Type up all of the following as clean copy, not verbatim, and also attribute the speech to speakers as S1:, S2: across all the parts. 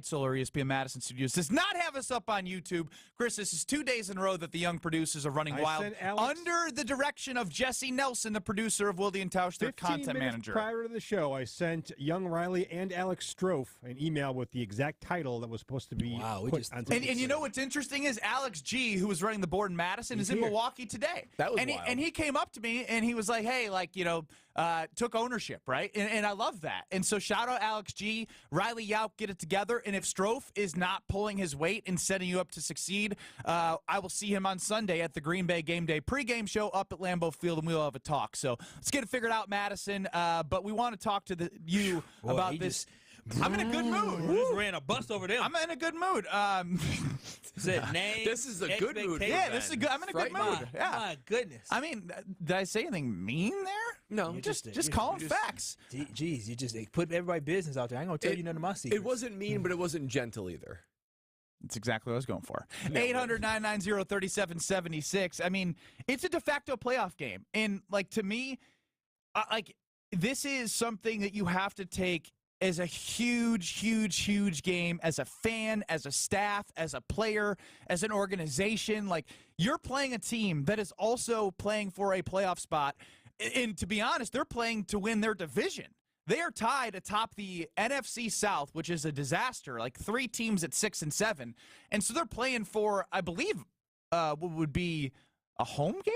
S1: Solar ESPN Madison Studios does not have us up on YouTube. Chris, this is 2 days in a row that the young producers are running wild under the direction of Jesse Nelson, the producer of Wilde and Tausch, their content manager.
S2: Prior to the show, I sent young Riley and Alex Strofe an email with the exact title that was supposed to be put on.
S1: And you know what's interesting is Alex G., who was running the board in Madison, is in Milwaukee today.
S3: That was
S1: wild. And he came up to me and he was like, hey, took ownership, right? And I love that. And so shout out Alex G., Riley Yauch, get it together. And if Strofe is not pulling his weight and setting you up to succeed, I will see him on Sunday at the Green Bay Game Day pregame show up at Lambeau Field, and we'll have a talk. So let's get it figured out, Madison. But we want to talk to you about this. I'm in a good mood.
S4: Just ran a bus over there.
S1: I'm in a good mood.
S3: This is a good mood.
S1: Yeah, this is good. I'm in a good mood. Yeah.
S4: My goodness.
S1: I mean, did I say anything mean there?
S3: No,
S1: just calling facts.
S4: Jeez, you just put everybody's business out there. I ain't gonna tell you none of my secrets.
S3: It wasn't mean, but it wasn't gentle either.
S1: That's exactly what I was going for. 800-990-3776. I mean, it's a de facto playoff game. And, to me, this is something that you have to take as a huge, huge, huge game as a fan, as a staff, as a player, as an organization. You're playing a team that is also playing for a playoff spot. And to be honest, they're playing to win their division. They are tied atop the NFC South, which is a disaster, 3 teams at 6 and 7. And so they're playing for, I believe, what would be a home game?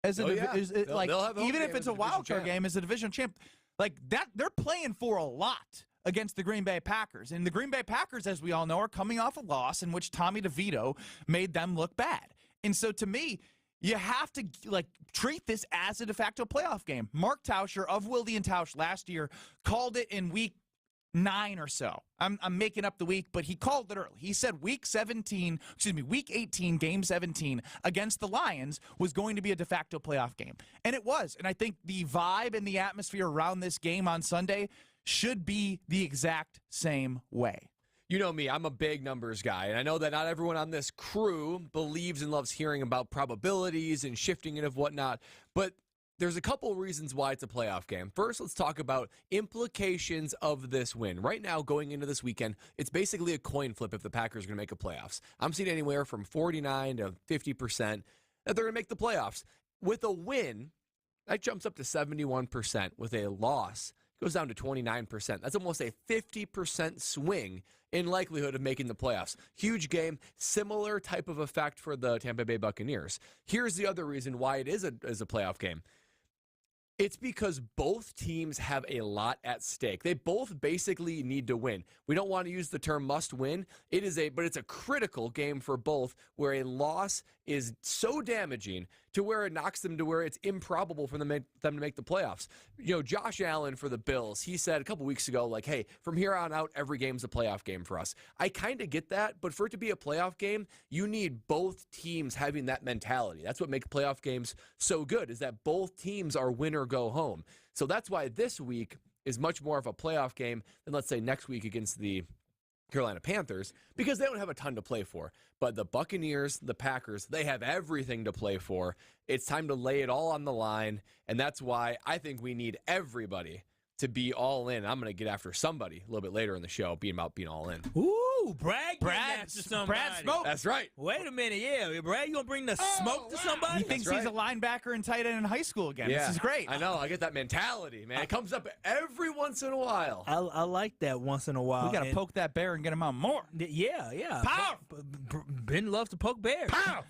S3: They'll have a home
S1: even
S3: game
S1: if it's
S3: as
S1: a wild card game as a division champ, that they're playing for a lot against the Green Bay Packers. And the Green Bay Packers, as we all know, are coming off a loss in which Tommy DeVito made them look bad. And so to me, you have to treat this as a de facto playoff game. Mark Tauscher of Wilde and Tausch last year called it in week 9 or so. I'm making up the week, but he called it early. He said week 18, game 17 against the Lions was going to be a de facto playoff game. And it was. And I think the vibe and the atmosphere around this game on Sunday should be the exact same way.
S3: You know me, I'm a big numbers guy, and I know that not everyone on this crew believes and loves hearing about probabilities and shifting and whatnot, but there's a couple reasons why it's a playoff game. First, let's talk about implications of this win. Right now, going into this weekend, it's basically a coin flip if the Packers are going to make a playoffs. I'm seeing anywhere from 49 to 50% that they're going to make the playoffs. With a win, that jumps up to 71%. With a loss, it goes down to 29%. That's almost a 50% swing in likelihood of making the playoffs. Huge game, similar type of effect for the Tampa Bay Buccaneers. Here's the other reason why it is a playoff game. It's because both teams have a lot at stake. They both basically need to win. We don't want to use the term must win. But it's a critical game for both, where a loss is so damaging to where it knocks them to where it's improbable for them to make the playoffs. Josh Allen for the Bills, he said a couple weeks ago, hey, from here on out, every game's a playoff game for us. I kind of get that, but for it to be a playoff game, you need both teams having that mentality. That's what makes playoff games so good, is that both teams are win or go home. So that's why this week is much more of a playoff game than, let's say, next week against the Carolina Panthers, because they don't have a ton to play for. But the Buccaneers, the Packers, they have everything to play for. It's time to lay it all on the line, and that's why I think we need everybody to be all in. I'm going to get after somebody a little bit later in the show, being all in.
S4: Ooh, Brad after somebody.
S1: Brad Smoke.
S3: That's right.
S4: Wait a minute, yeah. Brad, you going to bring the smoke to somebody?
S1: He thinks he's a linebacker and tight end in high school again.
S3: Yeah,
S1: this is great.
S3: I know. I get that mentality, man. It comes up every once in a while.
S4: I like that once in a while.
S1: We got to poke that bear and get him out more.
S4: Yeah.
S1: Power!
S4: Ben loves to poke bears.
S1: Power!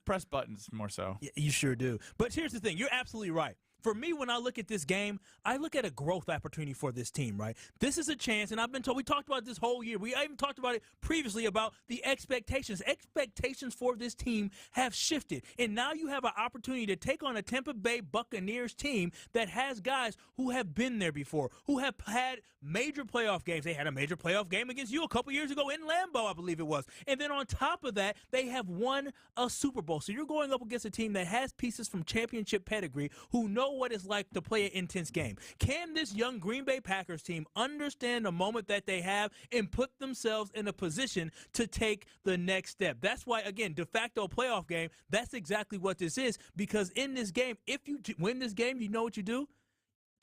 S1: Press buttons more so.
S4: Yeah, you sure do. But here's the thing. You're absolutely right. For me, when I look at this game, I look at a growth opportunity for this team, right? This is a chance, and I've been told, we talked about this whole year. I even talked about it previously about the expectations. Expectations for this team have shifted, and now you have an opportunity to take on a Tampa Bay Buccaneers team that has guys who have been there before, who have had major playoff games. They had a major playoff game against you a couple years ago in Lambeau, I believe it was. And then on top of that, they have won a Super Bowl. So you're going up against a team that has pieces from championship pedigree who know what it's like to play an intense game. Can this young Green Bay Packers team understand the moment that they have and put themselves in a position to take the next step? That's why, again, de facto playoff game, that's exactly what this is, because in this game, if you win this game, you know what you do?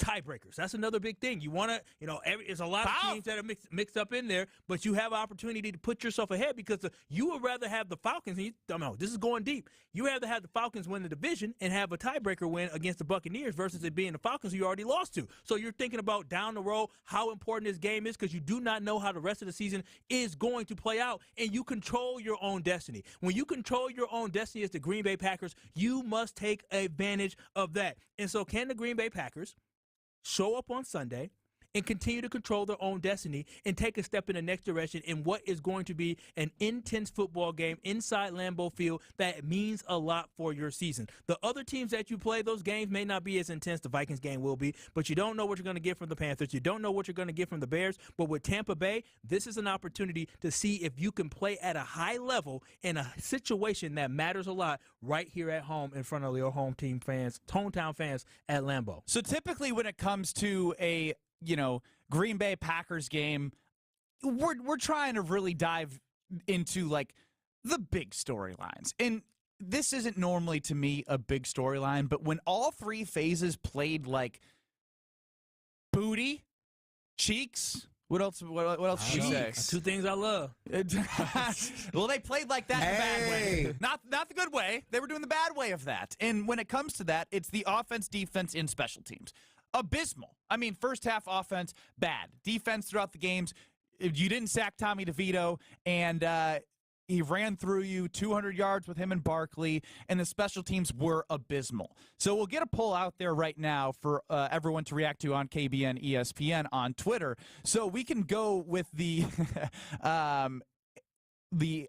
S4: tiebreakers. That's another big thing. You want to, there's a lot of teams that are mixed up in there, but you have an opportunity to put yourself ahead because you would rather have the Falcons, and this is going deep. You rather have the Falcons win the division and have a tiebreaker win against the Buccaneers versus it being the Falcons who you already lost to. So you're thinking about down the road how important this game is because you do not know how the rest of the season is going to play out, and you control your own destiny. When you control your own destiny as the Green Bay Packers, you must take advantage of that. And so can the Green Bay Packers show up on Sunday and continue to control their own destiny and take a step in the next direction in what is going to be an intense football game inside Lambeau Field that means a lot for your season? The other teams that you play, those games may not be as intense. The Vikings game will be, but you don't know what you're going to get from the Panthers. You don't know what you're going to get from the Bears. But with Tampa Bay, this is an opportunity to see if you can play at a high level in a situation that matters a lot right here at home in front of your home team fans, hometown fans at Lambeau.
S1: So typically when it comes to a Green Bay Packers game, we're trying to really dive into like the big storylines. And this isn't normally to me a big storyline, but when all three phases played like booty, cheeks, what else should we say?
S4: Two things I love.
S1: Well, they played like that in the bad way. Not the good way. They were doing the bad way of that. And when it comes to that, it's the offense, defense, and special teams. Abysmal. I mean, first half offense, bad. Defense throughout the games, you didn't sack Tommy DeVito, and he ran through you 200 yards with him and Barkley, and the special teams were abysmal. So we'll get a poll out there right now for everyone to react to on KBN ESPN on Twitter. So we can go with the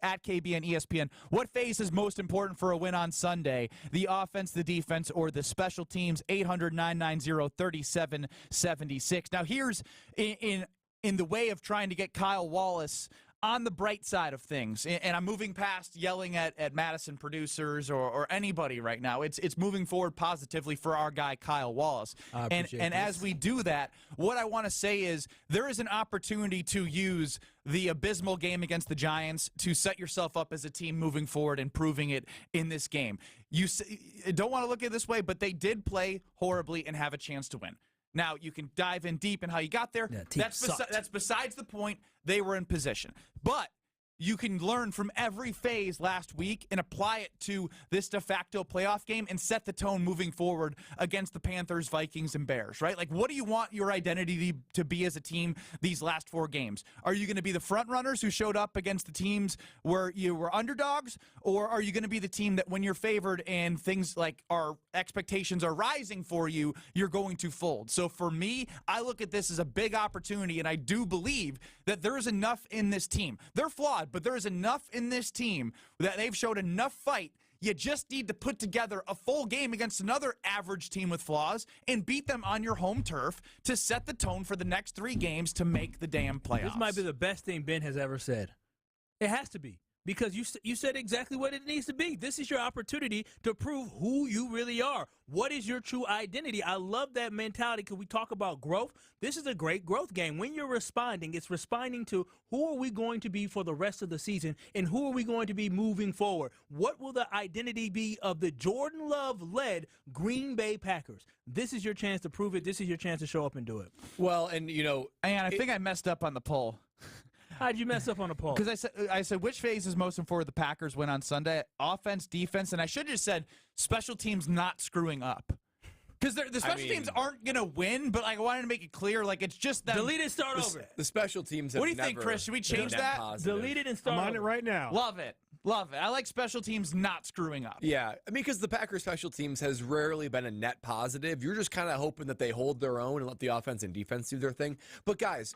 S1: at KBN ESPN. What phase is most important for a win on Sunday? The offense, the defense, or the special teams? 800-990-3776. Now here's in the way of trying to get Kyle Wallace on the bright side of things, and I'm moving past yelling at Madison producers or anybody right now. It's moving forward positively for our guy Kyle Wallace. And as we do that, what I want to say is there is an opportunity to use the abysmal game against the Giants to set yourself up as a team moving forward and proving it in this game. You don't want to look at it this way, but they did play horribly and have a chance to win. Now, you can dive in deep in how you got there.
S4: Yeah,
S1: that's besides the point. They were in position. But you can learn from every phase last week and apply it to this de facto playoff game and set the tone moving forward against the Panthers, Vikings, and Bears, right? Like, what do you want your identity to be as a team these last four games? Are you going to be the front runners who showed up against the teams where you were underdogs, or are you going to be the team that when you're favored and things like our expectations are rising for you, you're going to fold? So for me, I look at this as a big opportunity, and I do believe that there is enough in this team. They're flawed, but there is enough in this team that they've showed enough fight. You just need to put together a full game against another average team with flaws and beat them on your home turf to set the tone for the next 3 games to make the damn playoffs.
S4: This might be the best thing Ben has ever said. It has to be. Because you said exactly what it needs to be. This is your opportunity to prove who you really are. What is your true identity? I love that mentality because we talk about growth. This is a great growth game. When you're responding, it's responding to who are we going to be for the rest of the season and who are we going to be moving forward? What will the identity be of the Jordan Love-led Green Bay Packers? This is your chance to prove it. This is your chance to show up and do it.
S3: Well, and,
S1: I think I messed up on the poll.
S4: How'd you mess up on the poll?
S1: Because I said which phase is most important for the Packers win on Sunday? Offense, defense, and I should have just said special teams not screwing up. Because the special teams aren't going to win, but I wanted to make it clear, like it's just that.
S4: Delete it, start over.
S3: The special teams have
S1: What do you think, Chris? Should we change that?
S4: Delete it and start
S2: I'm on
S4: over.
S2: it right now.
S1: Love it. Love it. I like special teams not screwing up.
S3: Yeah, I mean, because the Packers special teams has rarely been a net positive. You're just kind of hoping that they hold their own and let the offense and defense do their thing. But guys,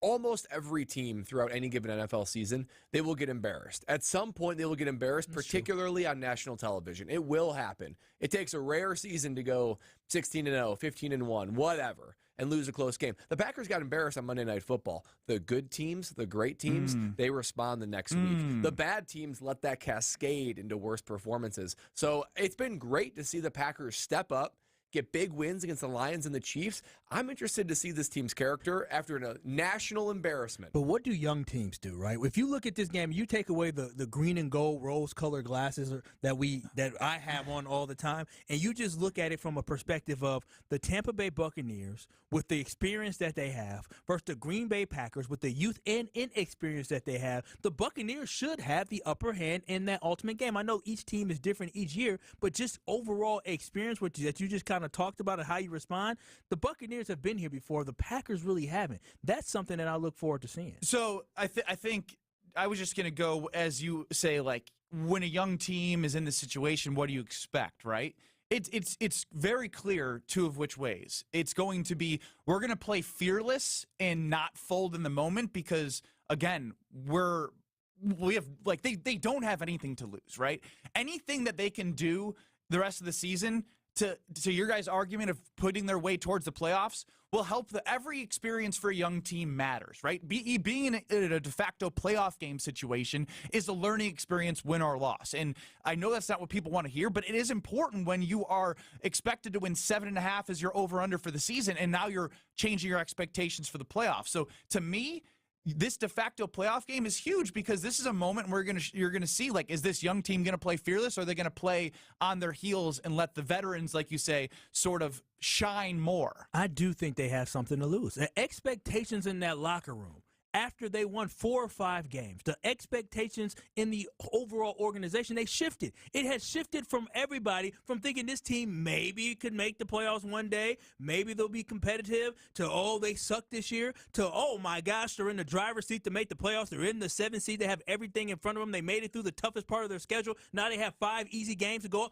S3: almost every team throughout any given NFL season, they will get embarrassed. At some point, they will get embarrassed, particularly on national television. It will happen. It takes a rare season to go 16-0, 15-1, whatever, and lose a close game. The Packers got embarrassed on Monday Night Football. The good teams, the great teams, they respond the next week. The bad teams let that cascade into worse performances. So it's been great to see the Packers step up, get big wins against the Lions and the Chiefs. I'm interested to see this team's character after a national embarrassment.
S4: But what do young teams do, right? If you look at this game, you take away the green and gold rose-colored glasses that I have on all the time, and you just look at it from a perspective of the Tampa Bay Buccaneers with the experience that they have versus the Green Bay Packers with the youth and inexperience that they have. The Buccaneers should have the upper hand in that ultimate game. I know each team is different each year, but just overall experience that you just kind of talked about and how you respond, the Buccaneers have been here before. The Packers really haven't. That's something that I look forward to seeing.
S1: So I think I was just going to go, as you say, like when a young team is in this situation, what do you expect, right? It's very clear two of which ways. It's going to be we're going to play fearless and not fold in the moment because, again, we have like they don't have anything to lose, right? Anything that they can do the rest of the season to your guys' argument of putting their way towards the playoffs will help. Every experience for a young team matters, right? Being in a de facto playoff game situation is a learning experience, win or loss. And I know that's not what people want to hear, but it is important when you are expected to win 7.5 as your over-under for the season, and now you're changing your expectations for the playoffs. So to me, this de facto playoff game is huge because this is a moment where you're gonna see, like, is this young team gonna play fearless, or are they gonna play on their heels and let the veterans, like you say, sort of shine more?
S4: I do think they have something to lose. The expectations in that locker room after they won 4 or 5 games, the expectations in the overall organization, they shifted. It has shifted from everybody from thinking this team maybe could make the playoffs one day, maybe they'll be competitive, to, oh, they suck this year, to, oh, my gosh, they're in the driver's seat to make the playoffs. They're in the 7th seed. They have everything in front of them. They made it through the toughest part of their schedule. Now they have 5 easy games to go.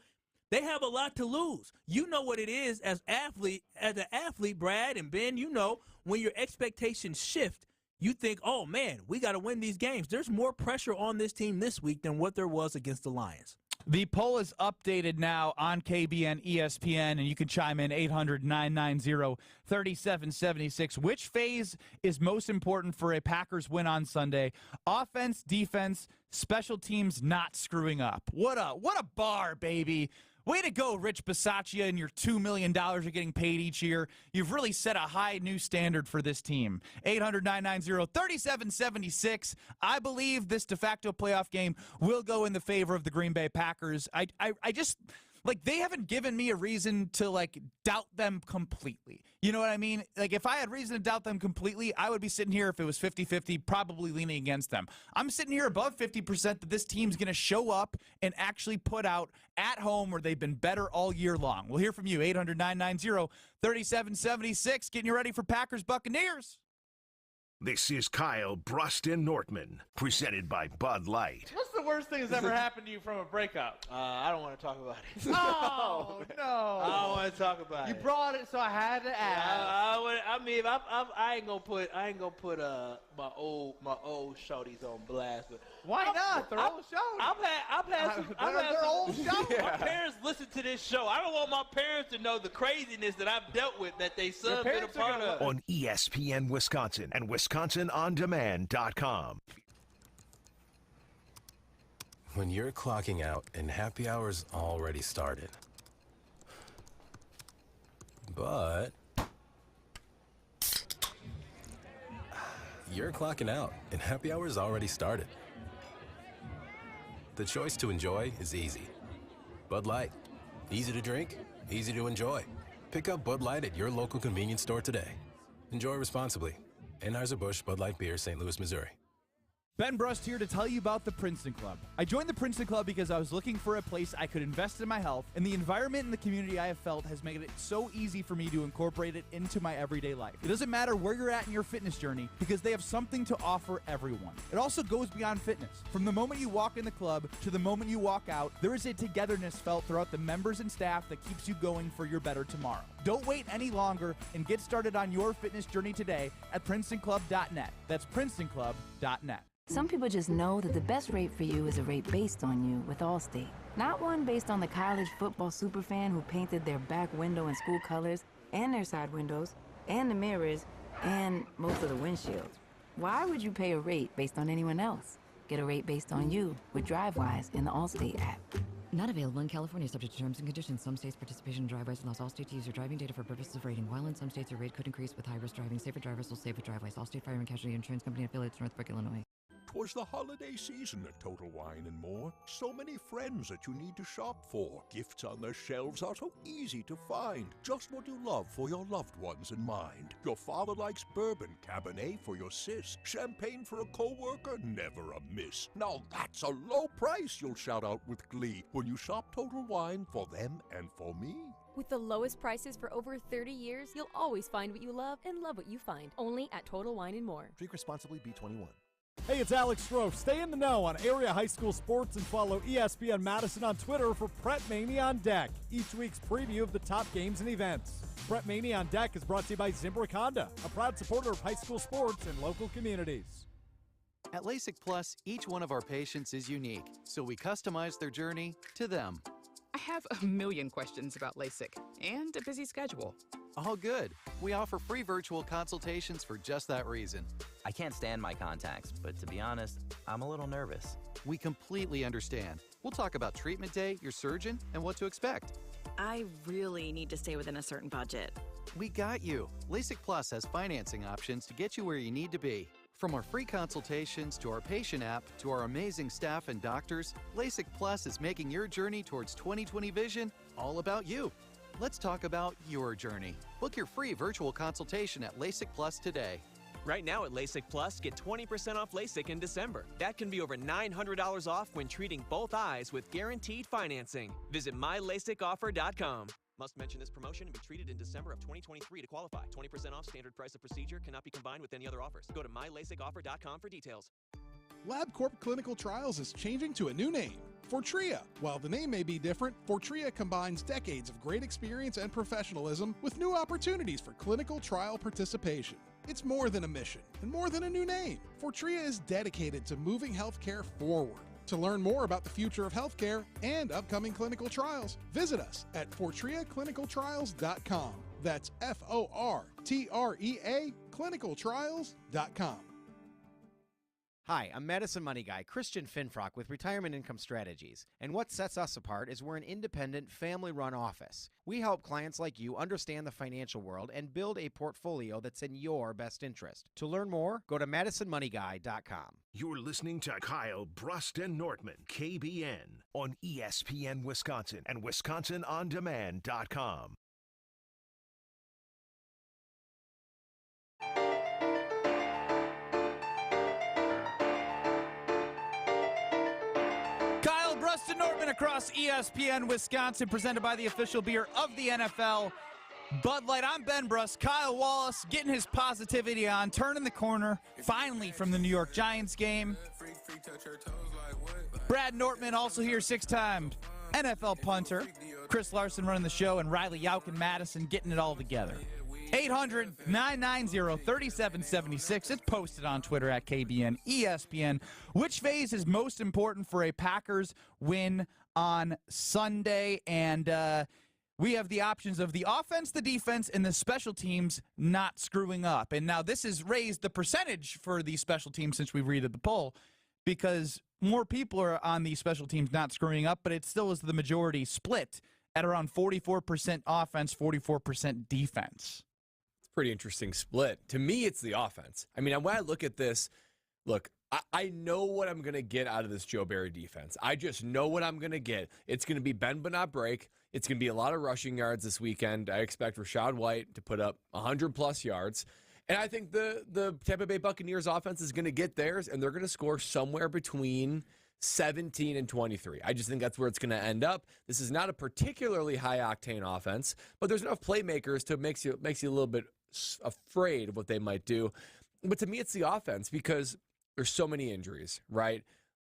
S4: They have a lot to lose. You know what it is as an athlete, Brad and Ben, you know, when your expectations shift, you think, oh, man, we got to win these games. There's more pressure on this team this week than what there was against the Lions.
S1: The poll is updated now on KBN ESPN, and you can chime in 800-990-3776. Which phase is most important for a Packers win on Sunday? Offense, defense, special teams not screwing up. What a bar, baby. Way to go, Rich Bisaccia, and your $2 million you're getting paid each year. You've really set a high new standard for this team. 800-990-3776. I believe this de facto playoff game will go in the favor of the Green Bay Packers. I just, like, they haven't given me a reason to, like, doubt them completely. You know what I mean? Like, if I had reason to doubt them completely, I would be sitting here, if it was 50-50, probably leaning against them. I'm sitting here above 50% that this team's going to show up and actually put out at home where they've been better all year long. We'll hear from you, 800-990-3776, getting you ready for Packers Buccaneers.
S5: This is Kyle, Brust, and Nortman, presented by Bud Light.
S6: What's the worst thing that's ever happened to you from a breakup?
S7: I don't want to talk about it.
S6: Oh, no.
S7: I don't want to talk about
S6: You
S7: it.
S6: brought it, so I had to ask.
S7: I mean, I ain't gonna put my old shorties on blast, but
S6: Why not? They're old shows.
S7: I've had some.
S6: They're old shows.
S7: My parents listen to this show. I don't want my parents to know the craziness that I've dealt with that they son been a
S6: parents are
S7: part
S6: gonna-
S7: of.
S5: On ESPN Wisconsin and WisconsinOnDemand.com.
S8: When you're clocking out and happy hour's already started. But you're clocking out and happy hour's already started. The choice to enjoy is easy. Bud Light. Easy to drink, easy to enjoy. Pick up Bud Light at your local convenience store today. Enjoy responsibly. Anheuser-Busch Bud Light Beer, St. Louis, Missouri.
S1: Ben Brust here to tell you about the Princeton Club. I joined the Princeton Club because I was looking for a place I could invest in my health, and the environment and the community I have felt has made it so easy for me to incorporate it into my everyday life. It doesn't matter where you're at in your fitness journey because they have something to offer everyone. It also goes beyond fitness. From the moment you walk in the club to the moment you walk out, there is a togetherness felt throughout the members and staff that keeps you going for your better tomorrow. Don't wait any longer and get started on your fitness journey today at PrincetonClub.net. That's PrincetonClub.net.
S9: Some people just know that the best rate for you is a rate based on you with Allstate. Not one based on the college football superfan who painted their back window in school colors, and their side windows, and the mirrors, and most of the windshields. Why would you pay a rate based on anyone else? Get a rate based on you with DriveWise in the Allstate app.
S10: Not available in California, subject to terms and conditions. Some states participation in driveways allows all states to use your driving data for purposes of rating. While in some states, your rate could increase with high-risk driving. Safer drivers will save with driveways. Allstate Fire and Casualty Insurance Company affiliates, Northbrook, Illinois.
S11: 'Twas the holiday season at Total Wine & More. So many friends that you need to shop for. Gifts on the shelves are so easy to find. Just what you love for your loved ones in mind. Your father likes bourbon, Cabernet for your sis. Champagne for a coworker, never a miss. Now that's a low price you'll shout out with glee when you shop Total Wine for them and for me.
S12: With the lowest prices for over 30 years, you'll always find what you love and love what you find. Only at Total Wine & More.
S13: Drink responsibly, B21.
S2: Hey, it's Alex Strofe. Stay in the know on area high school sports and follow ESPN Madison on Twitter for Prep Mania on Deck, each week's preview of the top games and events. Prep Mania on Deck is brought to you by Zimbrick Honda, a proud supporter of high school sports and local communities.
S14: At LASIK Plus, each one of our patients is unique, so we customize their journey to them.
S15: I have a million questions about LASIK and a busy schedule.
S14: All good. We offer free virtual consultations for just that reason.
S16: I can't stand my contacts, but to be honest, I'm a little nervous.
S14: We completely understand. We'll talk about treatment day, your surgeon, and what to expect.
S17: I really need to stay within a certain budget.
S14: We got you. LASIK Plus has financing options to get you where you need to be. From our free consultations to our patient app to our amazing staff and doctors, LASIK Plus is making your journey towards 20/20 vision all about you. Let's talk about your journey. Book your free virtual consultation at LASIK Plus today.
S18: Right now at LASIK Plus, get 20% off LASIK in December. That can be over $900 off when treating both eyes with guaranteed financing. Visit mylasicoffer.com. Must mention this promotion and be treated in December of 2023 to qualify. 20% off standard price of procedure cannot be combined with any other offers. Go to mylasicoffer.com for details.
S19: LabCorp Clinical Trials is changing to a new name, Fortrea. While the name may be different, Fortrea combines decades of great experience and professionalism with new opportunities for clinical trial participation. It's more than a mission and more than a new name. Fortrea is dedicated to moving healthcare forward. To learn more about the future of healthcare and upcoming clinical trials, visit us at FortreaClinicalTrials.com. That's FORTREA clinicaltrials.com.
S20: Hi, I'm Madison Money Guy, Christian Finfrock with Retirement Income Strategies. And what sets us apart is we're an independent, family-run office. We help clients like you understand the financial world and build a portfolio that's in your best interest. To learn more, go to MadisonMoneyGuy.com.
S5: You're listening to Kyle, Brust, and Nortman, KBN, on ESPN Wisconsin and WisconsinOnDemand.com.
S1: Brust and Nortman across ESPN Wisconsin, presented by the official beer of the NFL, Bud Light. I'm Ben Brust. Kyle Wallace getting his positivity on, turning the corner, finally, from the New York Giants game. Brad Nortman also here, six-time NFL punter. Chris Larson running the show, and Riley Yaukin Madison getting it all together. 800-990-3776. It's posted on Twitter at KBN ESPN. Which phase is most important for a Packers win on Sunday? And we have the options of the offense, the defense, and the special teams not screwing up. And now this has raised the percentage for the special teams since we redid the poll, because more people are on the special teams not screwing up, but it still is the majority split at around 44% offense, 44% defense.
S3: Pretty interesting split. To me, it's the offense. I mean, when I look at this, look, I know what I'm going to get out of this Joe Barry defense. I just know what I'm going to get. It's going to be bend but not break. It's going to be a lot of rushing yards this weekend. I expect Rachaad White to put up 100-plus yards. And I think the Tampa Bay Buccaneers offense is going to get theirs, and they're going to score somewhere between 17 and 23. I just think that's where it's going to end up. This is not a particularly high-octane offense, but there's enough playmakers to makes you a little bit afraid of what they might do. But to me, it's the offense, because there's so many injuries, right?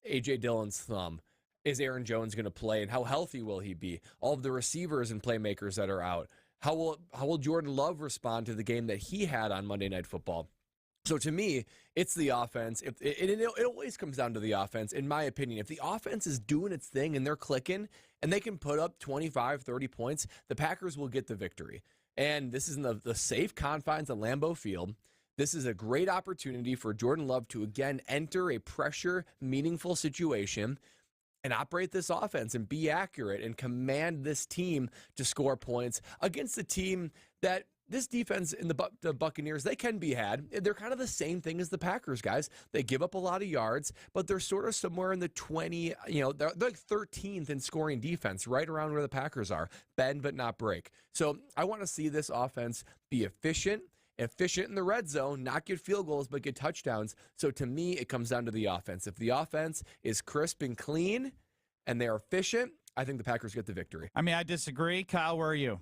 S3: A.J. Dillon's thumb. Is Aaron Jones going to play, and how healthy will he be? All of the receivers and playmakers that are out. How will Jordan Love respond to the game that he had on Monday Night Football? So to me, it's the offense. It always comes down to the offense, in my opinion. If the offense is doing its thing and they're clicking and they can put up 25, 30 points, the Packers will get the victory. And this is in the safe confines of Lambeau Field. This is a great opportunity for Jordan Love to, again, enter a pressure, meaningful situation. and operate this offense and be accurate and command this team to score points against a team that this defense in the Buccaneers, they can be had. They're kind of the same thing as the Packers, guys. They give up a lot of yards, but they're sort of somewhere in the 20, they're like 13th in scoring defense, right around where the Packers are. Bend but not break. So I want to see this offense be efficient in the red zone, not get field goals, but get touchdowns. So to me, it comes down to the offense. If the offense is crisp and clean and they're efficient, I think the Packers get the victory.
S1: I mean, I disagree. Kyle, where are you?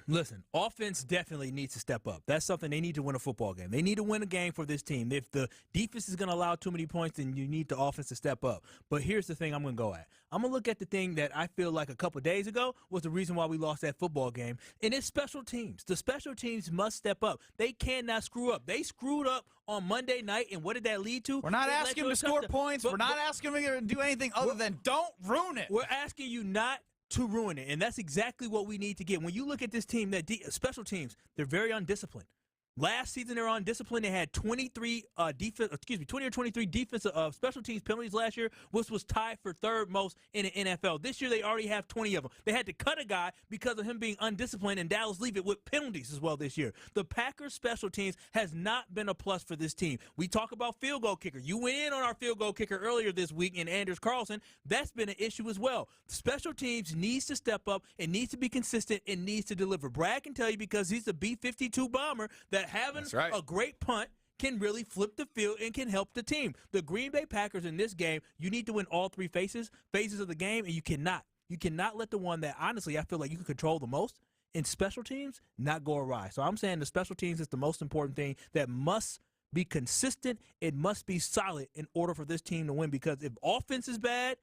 S4: Listen, offense definitely needs to step up. That's something they need to win a football game. They need to win a game for this team. If the defense is going to allow too many points, then you need the offense to step up. But here's the thing I'm going to go at. I'm going to look at the thing that I feel like a couple days ago was the reason why we lost that football game, and it's special teams. The special teams must step up. They cannot screw up. They screwed up on Monday night, and what did that lead to?
S1: We're not asking them to score points. We're not asking them to do anything other than don't ruin it.
S4: We're asking you not to ruin it, and that's exactly what we need to get. When you look at this team, that special teams, they're very undisciplined. Last season, they were undisciplined. They had 20 or 23 defensive special teams penalties last year, which was tied for third most in the NFL. This year, they already have 20 of them. They had to cut a guy because of him being undisciplined, and Dallas leave it with penalties as well this year. The Packers' special teams has not been a plus for this team. We talk about field goal kicker. You went in on our field goal kicker earlier this week in Anders Carlson. That's been an issue as well. Special teams needs to step up. It needs to be consistent. It needs to deliver. Brad can tell you because he's a B-52 bomber that having a great punt can really flip the field and can help the team. The Green Bay Packers in this game, you need to win all three phases of the game, and you cannot let the one that honestly I feel like you can control the most in special teams not go awry. So I'm saying the special teams is the most important thing that must be consistent. It must be solid in order for this team to win, because if offense is bad,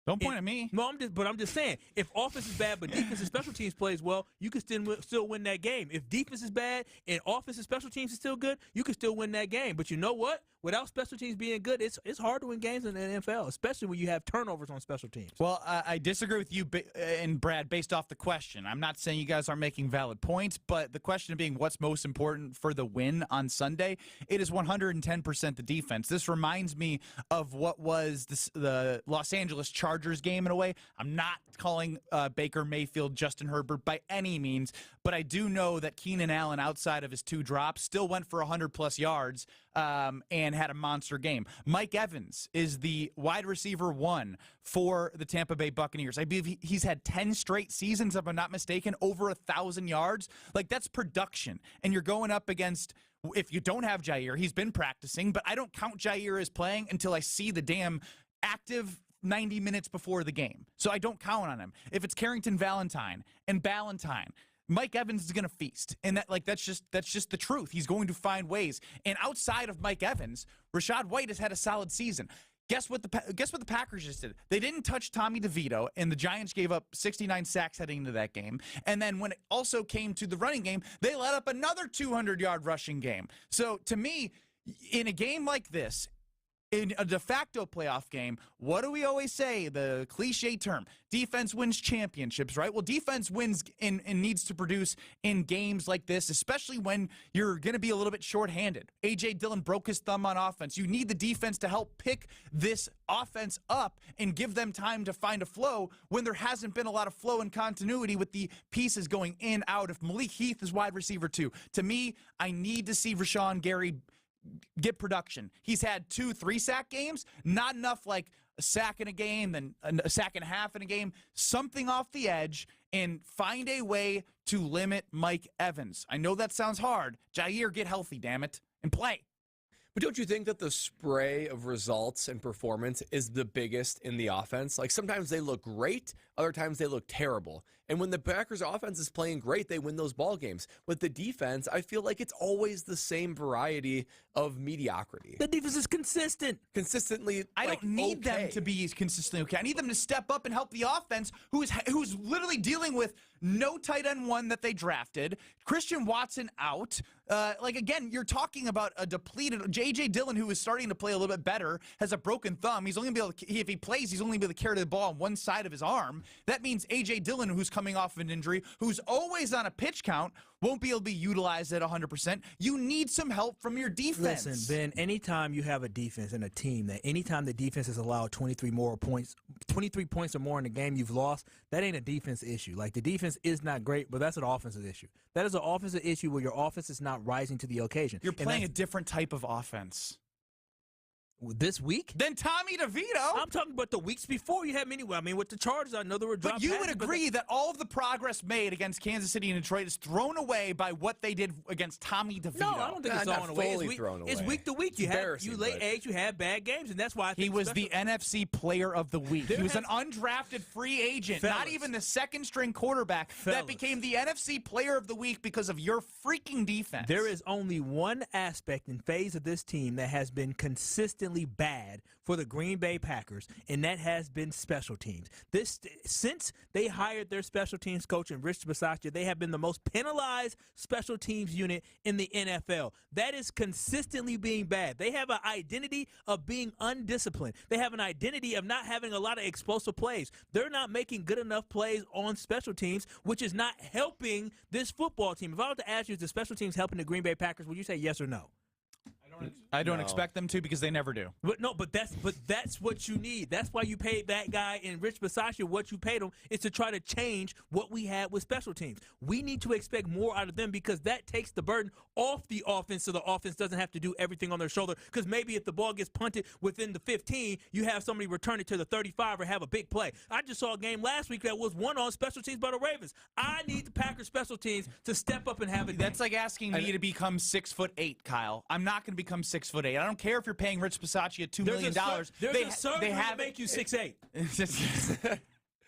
S1: don't point at me.
S4: No, I'm just saying, if offense is bad but defense and special teams plays well, you can still win that game. If defense is bad and offense and special teams is still good, you can still win that game. But you know what? Without special teams being good, it's hard to win games in the NFL, especially when you have turnovers on special teams.
S1: Well, I disagree with you and Brad based off the question. I'm not saying you guys aren't making valid points, but the question being what's most important for the win on Sunday, it is 110% the defense. This reminds me of what was the Los Angeles Chargers game in a way. I'm not calling Baker Mayfield Justin Herbert by any means, but I do know that Keenan Allen, outside of his 2 drops, still went for 100-plus yards and had a monster game. Mike Evans is the wide receiver 1 for the Tampa Bay Buccaneers. I believe he's had 10 straight seasons, if I'm not mistaken, over 1,000 yards. Like, that's production. And you're going up against, if you don't have Jair, he's been practicing, but I don't count Jair as playing until I see the damn active 90 minutes before the game. So I don't count on him. If it's Carrington Valentine and Ballantyne, Mike Evans is going to feast, and that's just the truth. He's going to find ways. And outside of Mike Evans, Rachaad White has had a solid season. Guess what the Packers just did? They didn't touch Tommy DeVito, and the Giants gave up 69 sacks heading into that game. And then when it also came to the running game, they let up another 200-yard rushing game. So to me, in a game like this, in a de facto playoff game, what do we always say? The cliche term, defense wins championships, right? Well, defense wins and needs to produce in games like this, especially when you're going to be a little bit shorthanded. A.J. Dillon broke his thumb on offense. You need the defense to help pick this offense up and give them time to find a flow when there hasn't been a lot of flow and continuity with the pieces going in, out. If Malik Heath is wide receiver 2, to me, I need to see Rashawn Gary get production. He's had 2 3-sack games, not enough like a sack in a game, then a sack and a half in a game, something off the edge, and find a way to limit Mike Evans. I know that sounds hard. Jair, get healthy, damn it, and play.
S3: But don't you think that the spray of results and performance is the biggest in the offense? Like, sometimes they look great, other times they look terrible. And when the Packers offense is playing great, they win those ball games. With the defense, I feel like it's always the same variety of mediocrity.
S4: The defense is consistent.
S3: Consistently,
S1: I don't need them to be consistently okay. I need them to step up and help the offense, who's literally dealing with no tight end 1 that they drafted, Christian Watson out. Again, you're talking about a depleted J.J. Dillon, who is starting to play a little bit better, has a broken thumb. He's only going to be able to, if he plays, he's only going to be able to carry the ball on one side of his arm. That means A.J. Dillon, who's coming off of an injury, who's always on a pitch count, won't be able to be utilized at 100%. You need some help from your defense.
S4: Listen, Ben, anytime you have a defense and a team that anytime the defense has allowed 23 points or more in the game you've lost, that ain't a defense issue. Like, the defense is not great, but that's an offensive issue. That is an offensive issue where your offense is not rising to the occasion.
S1: You're playing a different type of offense.
S4: This week?
S1: Then Tommy DeVito.
S4: I'm talking about the weeks before you had many. I mean, with the Chargers, I know there were drop
S1: But you
S4: passes,
S1: would agree that all of the progress made against Kansas City and Detroit is thrown away by what they did against Tommy DeVito.
S4: No, I don't think it's thrown away. It's week to week. You lay eggs, you have bad games, and that's why I think
S1: he was the NFC Player of the Week. He was an undrafted free agent, not even the second-string quarterback that became the NFC Player of the Week because of your freaking defense.
S4: There is only one aspect and phase of this team that has been consistently bad for the Green Bay Packers, and that has been special teams. Since they hired their special teams coach in Rich Bisaccia, they have been the most penalized special teams unit in the NFL. That is consistently being bad. They have an identity of being undisciplined. They have an identity of not having a lot of explosive plays. They're not making good enough plays on special teams, which is not helping this football team. If I were to ask you, is the special teams helping the Green Bay Packers, would you say yes or no?
S1: I don't expect them to because they never do.
S4: But that's what you need. That's why you paid that guy in Rich Bisaccia what you paid him, is to try to change what we had with special teams. We need to expect more out of them because that takes the burden off the offense so the offense doesn't have to do everything on their shoulder. Because maybe if the ball gets punted within the 15, you have somebody return it to the 35 or have a big play. I just saw a game last week that was won on special teams by the Ravens. I need the Packers special teams to step up and have a game.
S1: That's like asking me to become 6'8", Kyle. I'm not going to become 6'8". I don't care if you're paying Rich Bisaccia $2 million.
S4: There's a surgery to make you 6'8".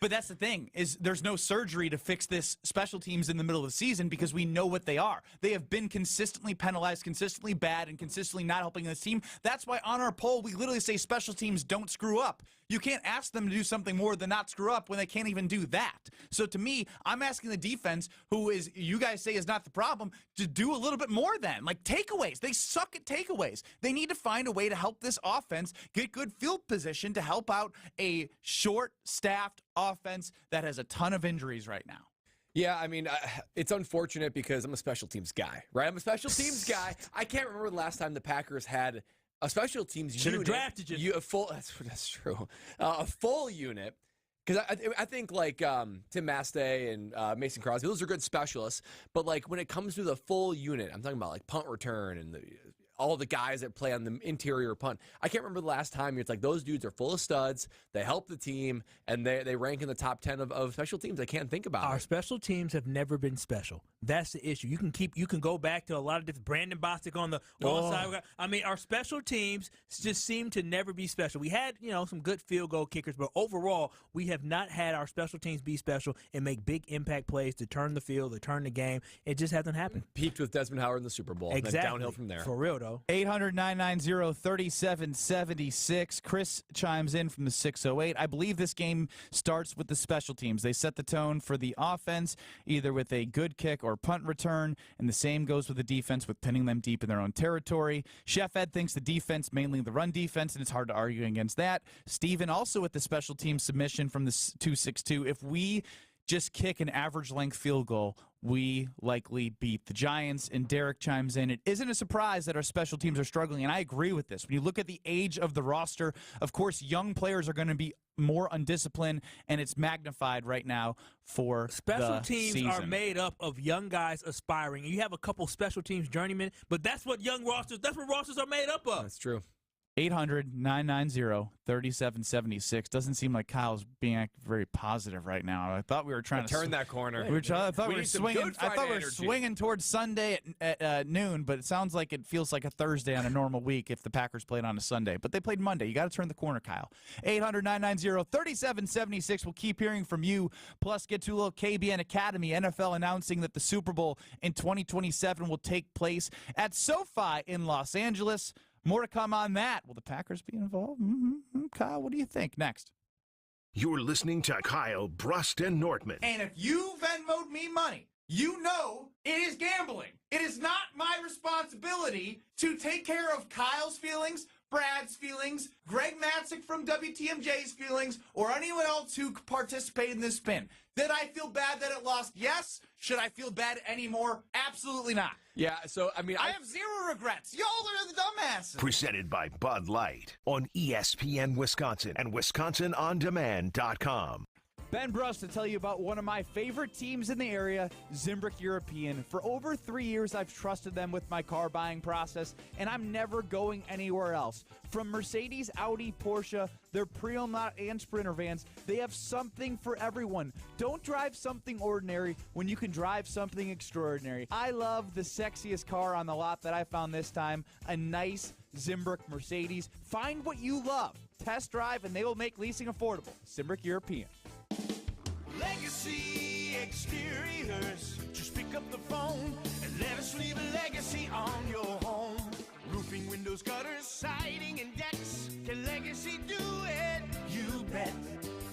S1: But that's the thing, is there's no surgery to fix this special teams in the middle of the season because we know what they are. They have been consistently penalized, consistently bad, and consistently not helping this team. That's why on our poll, we literally say special teams don't screw up. You can't ask them to do something more than not screw up when they can't even do that. So to me, I'm asking the defense, who is, you guys say is not the problem, to do a little bit more then. Like takeaways. They suck at takeaways. They need to find a way to help this offense get good field position to help out a short-staffed offense that has a ton of injuries right now.
S3: Yeah, I mean, it's unfortunate because I'm a special teams guy, right? I'm a special teams guy. I can't remember the last time the Packers had a special teams unit.
S4: Should have drafted you.
S3: That's true. A full unit. Because I think like Tim Mastay and Mason Crosby, those are good specialists. But like when it comes to the full unit, I'm talking about like punt return and all the guys that play on the interior punt. I can't remember the last time it's like those dudes are full of studs. They help the team, and they rank in the top 10 of special teams. I can't think about
S4: Our special teams have never been special. That's the issue. You can go back to a lot of different Brandon Bostic on the side. I mean, our special teams just seem to never be special. We had, some good field goal kickers, but overall, we have not had our special teams be special and make big impact plays to turn the field, to turn the game. It just hasn't happened.
S3: Peaked with Desmond Howard in the Super Bowl.
S4: Exactly.
S3: And then downhill from there.
S4: For real, though.
S1: 800-990-3776. Chris chimes in from the 608. I believe this game starts with the special teams. They set the tone for the offense, either with a good kick or punt return, and the same goes with the defense with pinning them deep in their own territory. Chef Ed thinks the defense, mainly the run defense, and it's hard to argue against that. Steven also with the special team submission from the 262. If we just kick an average length field goal, we likely beat the Giants. And Derek chimes in, it isn't a surprise that our special teams are struggling, and I agree with this. When you look at the age of the roster, of course, young players are going to be more undisciplined, and it's magnified right now for
S4: special
S1: the
S4: teams
S1: season.
S4: are made up of young guys aspiring. And you have a couple special teams journeymen, but that's what rosters are made up of.
S3: That's true.
S1: 800-990-3776. Doesn't seem like Kyle's being very positive right now. I thought we were trying to
S3: turn that corner.
S1: I thought we were swinging. I thought we were swinging towards Sunday at noon, but it sounds like it feels like a Thursday on a normal week if the Packers played on a Sunday. But they played Monday. You got to turn the corner, Kyle. 800-990-3776. We'll keep hearing from you. Plus, get to a little KBN Academy. NFL announcing that the Super Bowl in 2027 will take place at SoFi in Los Angeles. More to come on that. Will the Packers be involved? Kyle, what do you think? Next.
S5: You're listening to Kyle, Brust, and Nortman.
S1: And if you Venmo'd me money, you know it is gambling. It is not my responsibility to take care of Kyle's feelings, Brad's feelings, Greg Matzik from WTMJ's feelings, or anyone else who participated in this spin. Did I feel bad that it lost? Yes. Should I feel bad anymore? Absolutely not.
S3: Yeah, so, I mean,
S1: I have zero regrets. Y'all are the dumbasses.
S5: Presented by Bud Light on ESPN Wisconsin and WisconsinOnDemand.com.
S13: Ben Brust to tell you about one of my favorite teams in the area, Zimbrick European. For over 3 years, I've trusted them with my car buying process, and I'm never going anywhere else. From Mercedes, Audi, Porsche, their pre-owned and Sprinter vans, they have something for everyone. Don't drive something ordinary when you can drive something extraordinary. I love the sexiest car on the lot that I found this time, a nice Zimbrick Mercedes. Find what you love. Test drive, and they will make leasing affordable. Zimbrick European.
S21: Legacy Exteriors. Just pick up the phone and let us leave a legacy on your home. Roofing, windows, gutters, siding, and decks. Can Legacy do it? You bet.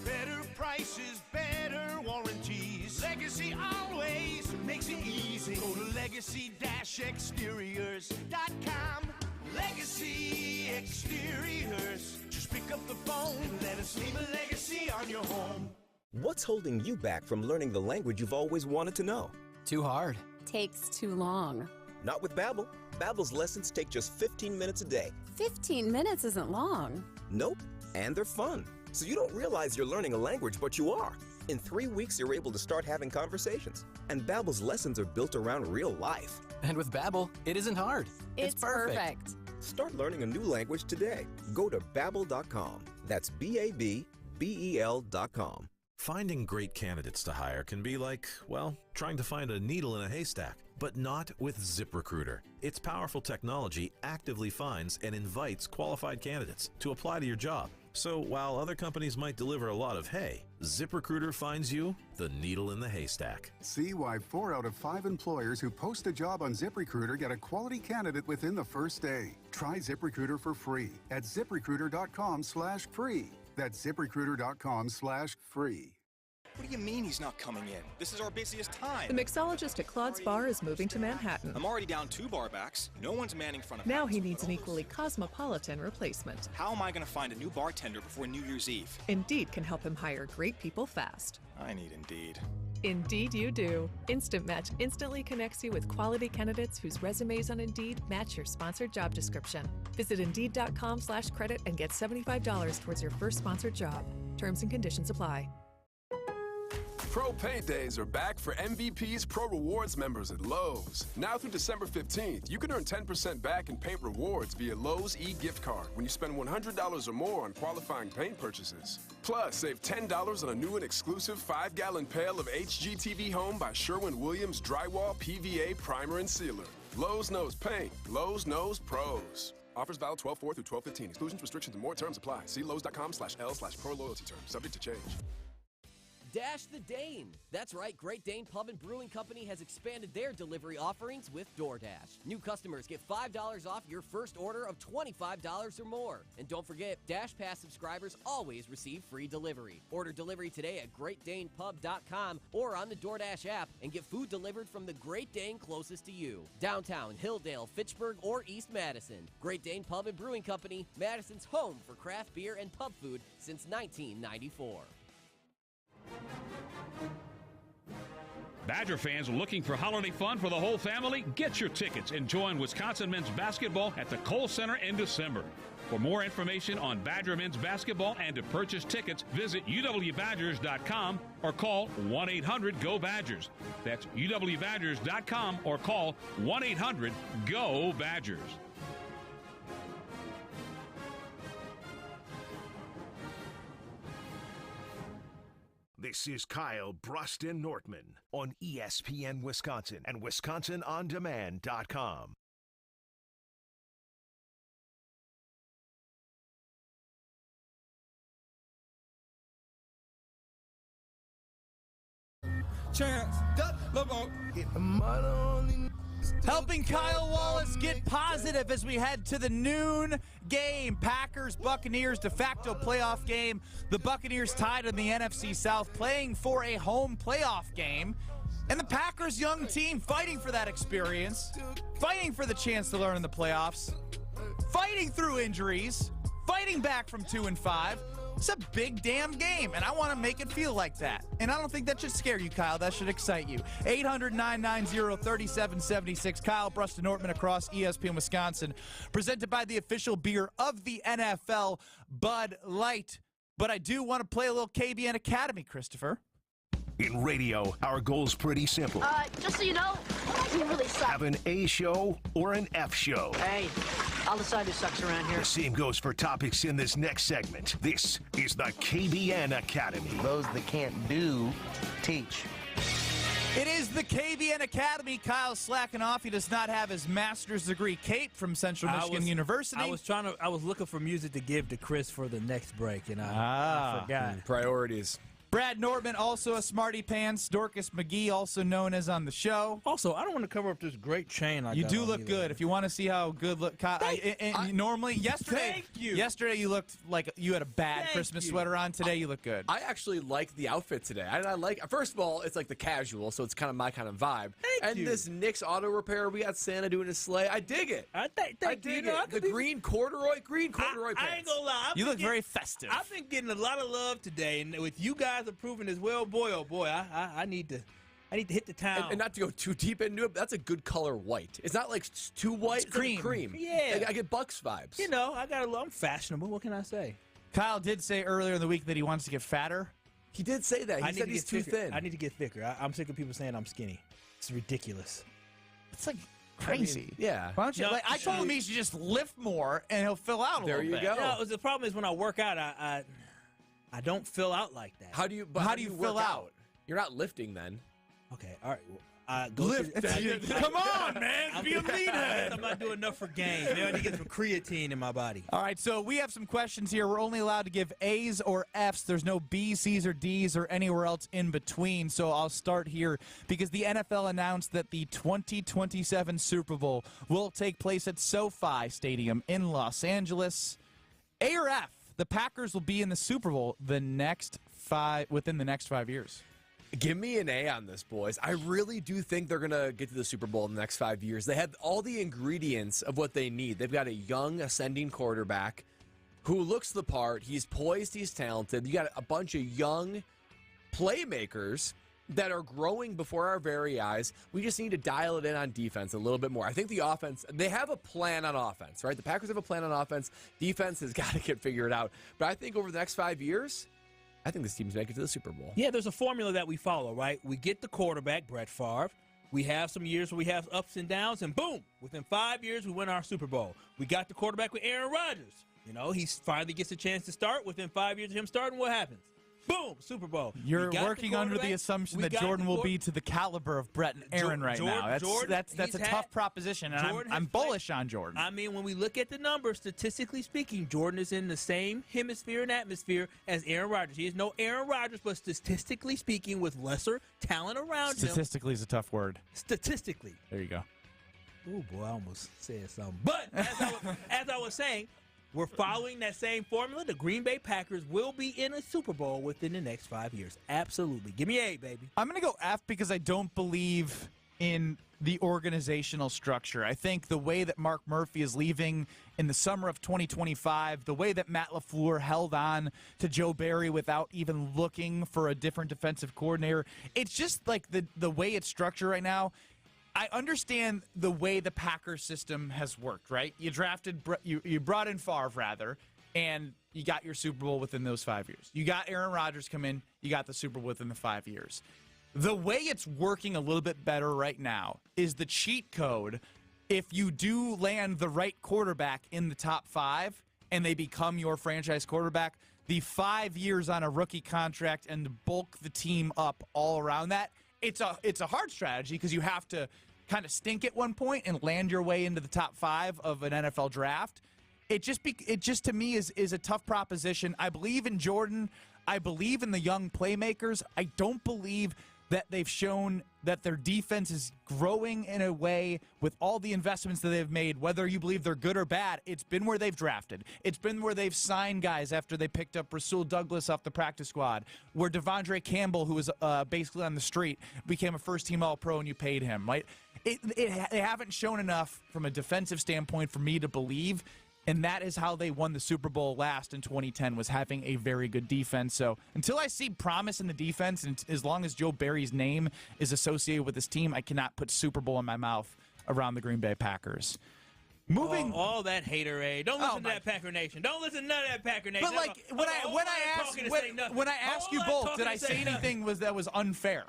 S21: Better prices, better warranties. Legacy always makes it easy. Go to legacy-exteriors.com. Legacy Exteriors. Just pick up the phone and let us leave a legacy on your home.
S22: What's holding you back from learning the language you've always wanted to know?
S23: Too hard. Takes too long.
S22: Not with Babbel. Babbel's lessons take just 15 minutes a day.
S23: 15 minutes isn't long.
S22: Nope, and they're fun. So you don't realize you're learning a language, but you are. In 3 weeks, you're able to start having conversations. And Babbel's lessons are built around real life.
S23: And with Babbel, it isn't hard. It's perfect.
S22: Start learning a new language today. Go to Babbel.com. That's BABBEL.com.
S24: Finding great candidates to hire can be like, well, trying to find a needle in a haystack, but not with ZipRecruiter. Its powerful technology actively finds and invites qualified candidates to apply to your job. So while other companies might deliver a lot of hay, ZipRecruiter finds you the needle in the haystack.
S25: See why 4 out of 5 employers who post a job on ZipRecruiter get a quality candidate within the first day. Try ZipRecruiter for free at ZipRecruiter.com/free. That's ZipRecruiter.com/free.
S26: What do you mean he's not coming in? This is our busiest time.
S27: The mixologist at Claude's Bar is moving to Manhattan.
S26: I'm already down 2 bar backs. No one's manning front of
S27: Now
S26: house.
S27: he needs an equally cosmopolitan replacement.
S26: How am I going to find a new bartender before New Year's Eve?
S27: Indeed can help him hire great people fast.
S26: I need Indeed.
S27: Indeed you do. Instant Match instantly connects you with quality candidates whose resumes on Indeed match your sponsored job description. Visit Indeed.com/credit and get $75 towards your first sponsored job. Terms and conditions apply.
S28: Pro Pay Days are back for MVP's Pro Rewards members at Lowe's. Now through December 15th, you can earn 10% back in paint rewards via Lowe's e-gift card when you spend $100 or more on qualifying paint purchases. Plus, save $10 on a new and exclusive 5-gallon pail of HGTV Home by Sherwin-Williams Drywall PVA Primer and Sealer. Lowe's knows paint. Lowe's knows pros. Offers valid 12/4 through 12/15. Exclusions, restrictions, and more terms apply. See Lowe's.com/L/pro loyalty terms. Subject to change.
S29: Dash the Dane. That's right, Great Dane Pub and Brewing Company has expanded their delivery offerings with DoorDash. New customers get $5 off your first order of $25 or more. And don't forget, Dash Pass subscribers always receive free delivery. Order delivery today at GreatDanePub.com or on the DoorDash app and get food delivered from the Great Dane closest to you. Downtown, Hilldale, Fitchburg, or East Madison. Great Dane Pub and Brewing Company, Madison's home for craft beer and pub food since 1994.
S30: Badger fans looking for holiday fun for the whole family? Get your tickets and join Wisconsin men's basketball at the Kohl Center in December. For more information on Badger men's basketball and to purchase tickets, visit uwbadgers.com or call 1-800-GO-BADGERS. That's uwbadgers.com or call 1-800-GO-BADGERS.
S5: This is Kyle, Brust, and Nortman on ESPN Wisconsin and WisconsinOnDemand.com.
S1: Helping Kyle Wallace get positive as we head to the noon game. Packers, Buccaneers, de facto playoff game. The Buccaneers tied in the NFC South, playing for a home playoff game. And the Packers young team fighting for that experience, fighting for the chance to learn in the playoffs. fighting through injuries, fighting back from 2-5. It's a big damn game, and I want to make it feel like that. And I don't think that should scare you, Kyle. That should excite you. 800-990-3776. Kyle, Brust, and Nortman across ESPN Wisconsin. Presented by the official beer of the NFL, Bud Light. But I do want to play a little KBN Academy, Christopher.
S5: In radio, our goal's pretty simple.
S2: Just so you know, we really suck.
S5: Have an A show or an F show.
S2: Hey, I'll decide who sucks around here.
S5: The same goes for topics in this next segment. This is the KBN Academy.
S6: Those that can't do, teach.
S1: It is the KBN Academy. Kyle's slacking off. He does not have his master's degree cape from Central Michigan University.
S4: I was looking for music to give to Chris for the next break, and I forgot.
S3: Priorities.
S1: Brad Nortman, also a smarty pants. Dorcas McGee, also known as on the show.
S4: Also, I don't want to cover up this great chain I
S1: You
S4: got
S1: do
S4: on
S1: look
S4: either.
S1: good. If you want to see how good look, normally yesterday, you looked like you had a bad Christmas sweater on. Today you look good.
S3: I actually like the outfit today. I like. First of all, it's like the casual, so it's kind of my kind of vibe.
S4: Thank you.
S3: This Nick's Auto Repair, we got Santa doing his sleigh. I dig it.
S4: I dig
S3: it.
S4: You know,
S3: the green corduroy pants.
S4: I ain't gonna lie.
S1: You look very festive.
S4: I've been getting a lot of love today, and with you guys approving as well, boy, oh boy, I need to hit the town.
S3: And not to go too deep into it, but that's a good color white. It's not like too white. It's
S1: cream.
S3: Like cream.
S4: Yeah.
S3: I get Bucks vibes.
S4: You know, I'm fashionable. What can I say?
S1: Kyle did say earlier in the week that he wants to get fatter.
S3: He did say that. He said he's too thin.
S4: I need to get thicker. I'm sick of people saying I'm skinny. It's ridiculous.
S1: It's like crazy.
S3: Yeah.
S1: Why don't you? I told him he should just lift more and he'll fill out a little bit.
S3: There you go.
S4: No, the problem is when I work out, I don't fill out like that.
S3: How do you
S1: fill
S3: work
S1: out?
S3: You're not lifting then.
S4: Okay, all right. Go
S1: Lift. Come on, man. Be a meathead.
S4: I'm not doing enough for gains. Maybe I need to get some creatine in my body.
S1: All right, so we have some questions here. We're only allowed to give A's or F's. There's no B's, C's, or D's or anywhere else in between. So I'll start here because the NFL announced that the 2027 Super Bowl will take place at SoFi Stadium in Los Angeles. A or F, the Packers will be in the Super Bowl within the next 5 years.
S3: Give me an A on this, boys. I really do think they're going to get to the Super Bowl in the next 5 years. They have all the ingredients of what they need. They've got a young, ascending quarterback who looks the part. He's poised. He's talented. You got a bunch of young playmakers that are growing before our very eyes. We just need to dial it in on defense a little bit more. I think the offense, they have a plan on offense, right? The Packers have a plan on offense. Defense has got to get figured out. But I think over the next 5 years, I think this team's making it to the Super Bowl.
S4: Yeah, there's a formula that we follow, right? We get the quarterback, Brett Favre. We have some years where we have ups and downs, and boom, within 5 years, we win our Super Bowl. We got the quarterback with Aaron Rodgers. You know, he finally gets a chance to start. Within 5 years of him starting, what happens? Boom, Super Bowl.
S1: You're working under the assumption that Jordan will be to the caliber of Brett and Aaron right now. That's a tough proposition, and I'm bullish on Jordan.
S4: I mean, when we look at the numbers, statistically speaking, Jordan is in the same hemisphere and atmosphere as Aaron Rodgers. He is no Aaron Rodgers, but statistically speaking, with lesser talent around him.
S1: Statistically is a tough word.
S4: Statistically.
S1: There you go.
S4: Oh, boy, I almost said something. But as I was saying, we're following that same formula. The Green Bay Packers will be in a Super Bowl within the next 5 years. Absolutely. Give me A, baby.
S1: I'm going to go F because I don't believe in the organizational structure. I think the way that Mark Murphy is leaving in the summer of 2025, the way that Matt LaFleur held on to Joe Barry without even looking for a different defensive coordinator, it's just like the way it's structured right now. I understand the way the Packers system has worked, right? You brought in Favre, rather, and you got your Super Bowl within those 5 years. You got Aaron Rodgers come in, you got the Super Bowl within the 5 years. The way it's working a little bit better right now is the cheat code. If you do land the right quarterback in the top 5 and they become your franchise quarterback, the 5 years on a rookie contract and bulk the team up all around that, it's a hard strategy because you have to kind of stink at one point and land your way into the top 5 of an NFL draft. It just to me is a tough proposition. I believe in Jordan. I believe in the young playmakers. I don't believe that they've shown that their defense is growing in a way with all the investments that they've made, whether you believe they're good or bad. It's been where they've drafted. It's been where they've signed guys after they picked up Rasul Douglas off the practice squad, where Devondre Campbell, who was basically on the street, became a first-team All-Pro and you paid him, right? they haven't shown enough from a defensive standpoint for me to believe. And that is how they won the Super Bowl last in 2010, was having a very good defense. So until I see promise in the defense, and as long as Joe Barry's name is associated with this team, I cannot put Super Bowl in my mouth around the Green Bay Packers. Moving
S4: all that haterade. Don't listen to that Packer Nation. Don't listen to none of that Packer Nation.
S1: But like when I asked you both, did I say anything that was unfair?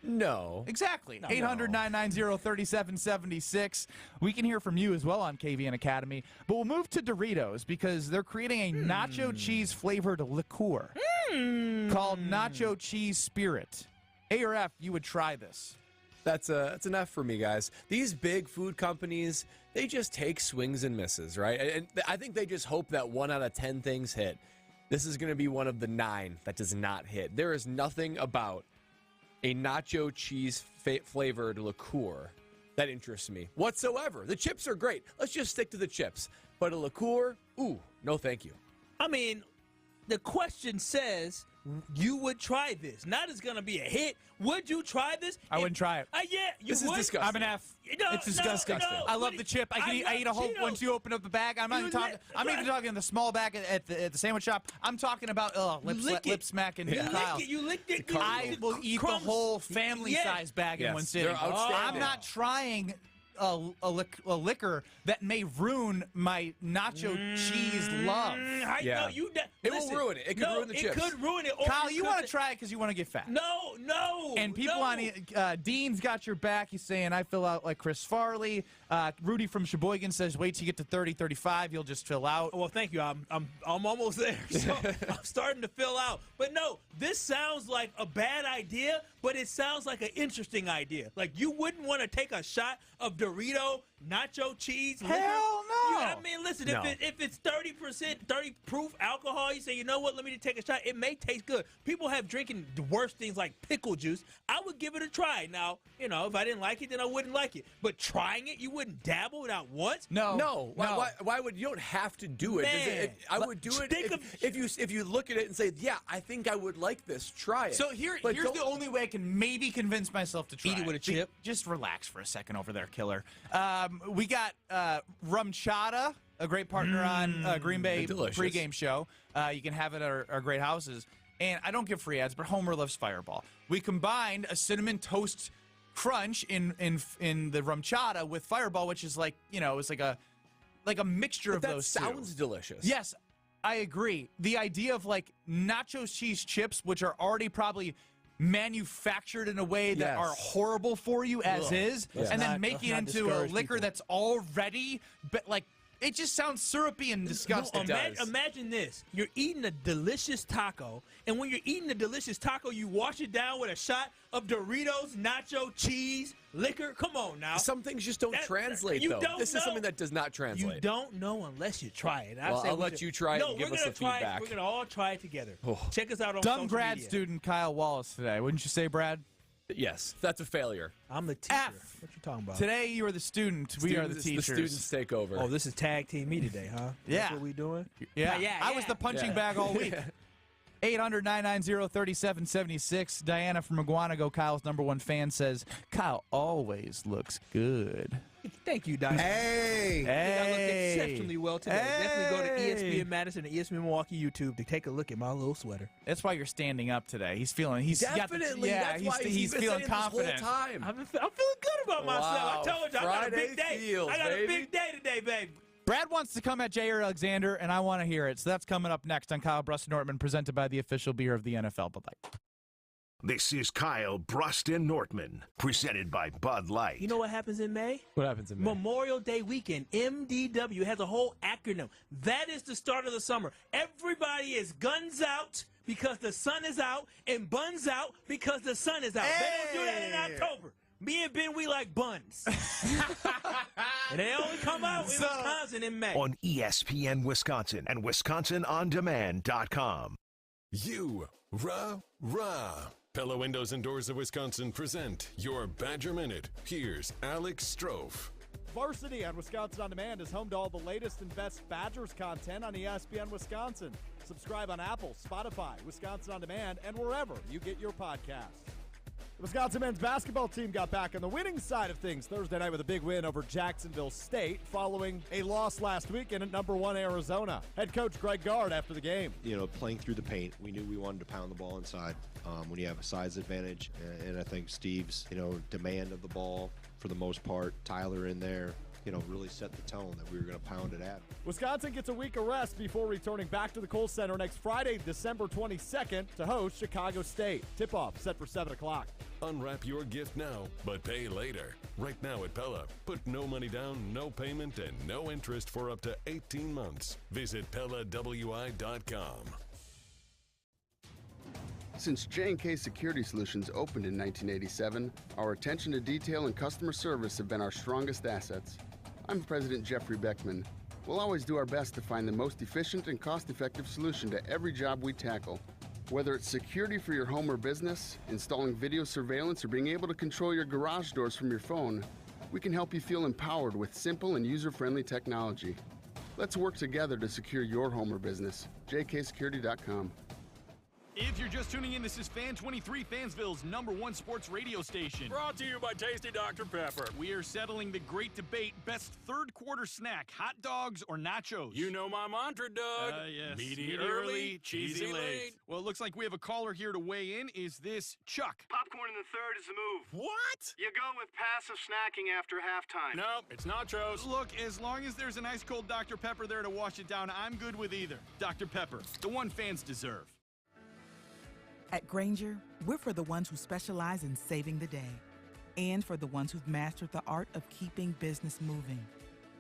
S3: No.
S1: Exactly. 800-990-3776. We can hear from you as well on KVN Academy. But we'll move to Doritos because they're creating a nacho cheese flavored liqueur called Nacho Cheese Spirit. A or F, you would try this.
S3: That's enough for me, guys. These big food companies, they just take swings and misses, right? And I think they just hope that 1 out of 10 things hit. This is going to be one of the 9 that does not hit. There is nothing about a nacho cheese flavored liqueur that interests me whatsoever. The chips are great. Let's just stick to the chips. But a liqueur, ooh, no thank you.
S4: I mean, the question says you would try this. Not it's going to be a hit. Would you try this?
S1: I wouldn't try it.
S4: Yeah, you
S1: This is
S4: would?
S1: disgusting. I'm an F. It's disgusting. I love the chip. I eat a whole. Once you open up the bag, I'm not even talking. I'm even talking the small bag at the sandwich shop. I'm talking about lip smacking. Kyle.
S4: You licked it.
S1: I will eat the whole family size bag in one sitting. I'm not trying a liquor that may ruin my nacho cheese love.
S3: It will ruin it. It could ruin the chips.
S4: It could ruin it.
S1: Kyle, you want to try it because you want to get fat.
S4: No.
S1: And people on Dean's got your back. He's saying, I fill out like Chris Farley. Rudy from Sheboygan says, wait till you get to 30, 35. You'll just fill out.
S4: Well, thank you. I'm almost there. So I'm starting to fill out. But no, this sounds like a bad idea, but it sounds like an interesting idea. Like you wouldn't want to take a shot of Dorito nacho cheese.
S1: Hell no.
S4: I mean, listen, if it's 30%, 30 proof alcohol, you say, you know what, let me just take a shot. It may taste good. People have drinking the worst things like pickle juice. I would give it a try. Now, if I didn't like it, then I wouldn't like it. But trying it, you wouldn't dabble without once?
S3: No. Why would you don't have to do it?
S4: Man,
S3: I would do it if you look at it and say, yeah, I think I would like this. Try it.
S1: So here's the only way I can maybe convince myself to try
S4: it with a chip.
S1: Just relax for a second over there, killer. We got Rum Chata, a great partner on Green Bay pregame show. You can have it at our great houses. And I don't give free ads, but Homer loves Fireball. We combined a cinnamon toast crunch in the Rum Chata with Fireball, which is like, it's like a mixture of those two.
S3: That sounds delicious.
S1: Yes, I agree. The idea of like nacho cheese chips, which are already probably manufactured in a way that are horrible for you as is, and then making it into a liquor that's already, but like, it just sounds syrupy and disgusting.
S4: Imagine this. You're eating a delicious taco, and when you're eating the delicious taco, you wash it down with a shot of Doritos, nacho, cheese, liquor. Come on now.
S3: Some things just don't translate, though. This is something that does not translate.
S4: You don't know unless you try it.
S3: I'll let you try it and give us the feedback.
S4: We're going to all try it together. Check us out on
S1: Dumb
S4: social
S1: grad
S4: media.
S1: student Kyle Wallace today. Wouldn't you say, Brad?
S3: Yes, that's a failure.
S4: I'm the teacher.
S1: F.
S4: What you talking about?
S1: Today you are the student. We are the teachers.
S3: The students take over.
S4: Oh, this is tag team me today, huh?
S1: Yeah.
S4: That's what we doing?
S1: Yeah. I was the punching bag all week. 800-990-3776. Diana from Iguanago, Kyle's #1 fan, says, Kyle always looks good.
S4: Thank you, Diana.
S1: Hey.
S4: I look exceptionally well today. Definitely go to ESPN Madison and ESPN Milwaukee YouTube to take a look at my little sweater.
S1: That's why you're standing up today. He's feeling.
S3: Definitely.
S1: That's why he's feeling confident.
S3: This whole time.
S4: I'm feeling good about myself. I told you, I got a big day. I got a big day today, baby.
S1: Brad wants to come at Jair Alexander, and I want to hear it. So that's coming up next on Kyle Brust and Nortman, presented by the official beer of the NFL. Bye-bye.
S5: This is Kyle Brust and Nortman, presented by Bud Light.
S4: You know what happens in May?
S3: What happens in May?
S4: Memorial Day weekend, MDW, has a whole acronym. That is the start of the summer. Everybody is guns out because the sun is out, and buns out because the sun is out. They don't do that in October. Me and Ben, we like buns. And they only come out in Wisconsin in May.
S5: On ESPN Wisconsin and WisconsinOnDemand.com.
S7: Pella Windows and Doors of Wisconsin present your Badger Minute. Here's Alex Strofe.
S8: Varsity on Wisconsin On Demand is home to all the latest and best Badgers content on ESPN Wisconsin. Subscribe on Apple, Spotify, Wisconsin On Demand, and wherever you get your podcasts. The Wisconsin men's basketball team got back on the winning side of things Thursday night with a big win over Jacksonville State following a loss last weekend at number 1 Arizona. Head coach Greg Gard after the game.
S9: Playing through the paint, we knew we wanted to pound the ball inside when you have a size advantage. And I think Steve's, demand of the ball for the most part, Tyler in there, really set the tone that we were going to pound it at.
S8: Wisconsin gets a week of rest before returning back to the Kohl Center next Friday, December 22nd, to host Chicago State. Tip-off set for 7 o'clock.
S7: Unwrap your gift now, but pay later. Right now at Pella, put no money down, no payment, and no interest for up to 18 months. Visit PellaWI.com.
S10: Since J&K Security Solutions opened in 1987, our attention to detail and customer service have been our strongest assets. I'm President Jeffrey Beckman. We'll always do our best to find the most efficient and cost-effective solution to every job we tackle. Whether it's security for your home or business, installing video surveillance, or being able to control your garage doors from your phone, we can help you feel empowered with simple and user-friendly technology. Let's work together to secure your home or business. jksecurity.com.
S11: If you're just tuning in, this is Fan 23, Fansville's #1 sports radio station.
S12: Brought to you by Tasty Dr. Pepper.
S11: We are settling the great debate, best third quarter snack, hot dogs or nachos?
S12: You know my mantra, Doug.
S11: Yes.
S12: Meaty early, cheesy late.
S11: Well, it looks like we have a caller here to weigh in. Is this Chuck?
S14: Popcorn in the third is the move.
S12: What?
S14: You go with passive snacking after halftime.
S12: Nope, it's nachos.
S11: Look, as long as there's an ice cold Dr. Pepper there to wash it down, I'm good with either. Dr. Pepper, the one fans deserve.
S15: At Grainger, we're for the ones who specialize in saving the day and for the ones who've mastered the art of keeping business moving.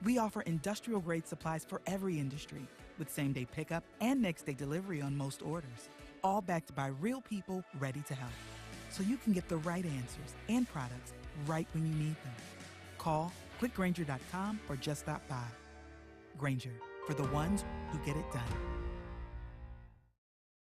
S15: We offer industrial-grade supplies for every industry with same-day pickup and next-day delivery on most orders, all backed by real people ready to help. So you can get the right answers and products right when you need them. Call, click Grainger.com, or just stop by. Grainger, for the ones who get it done.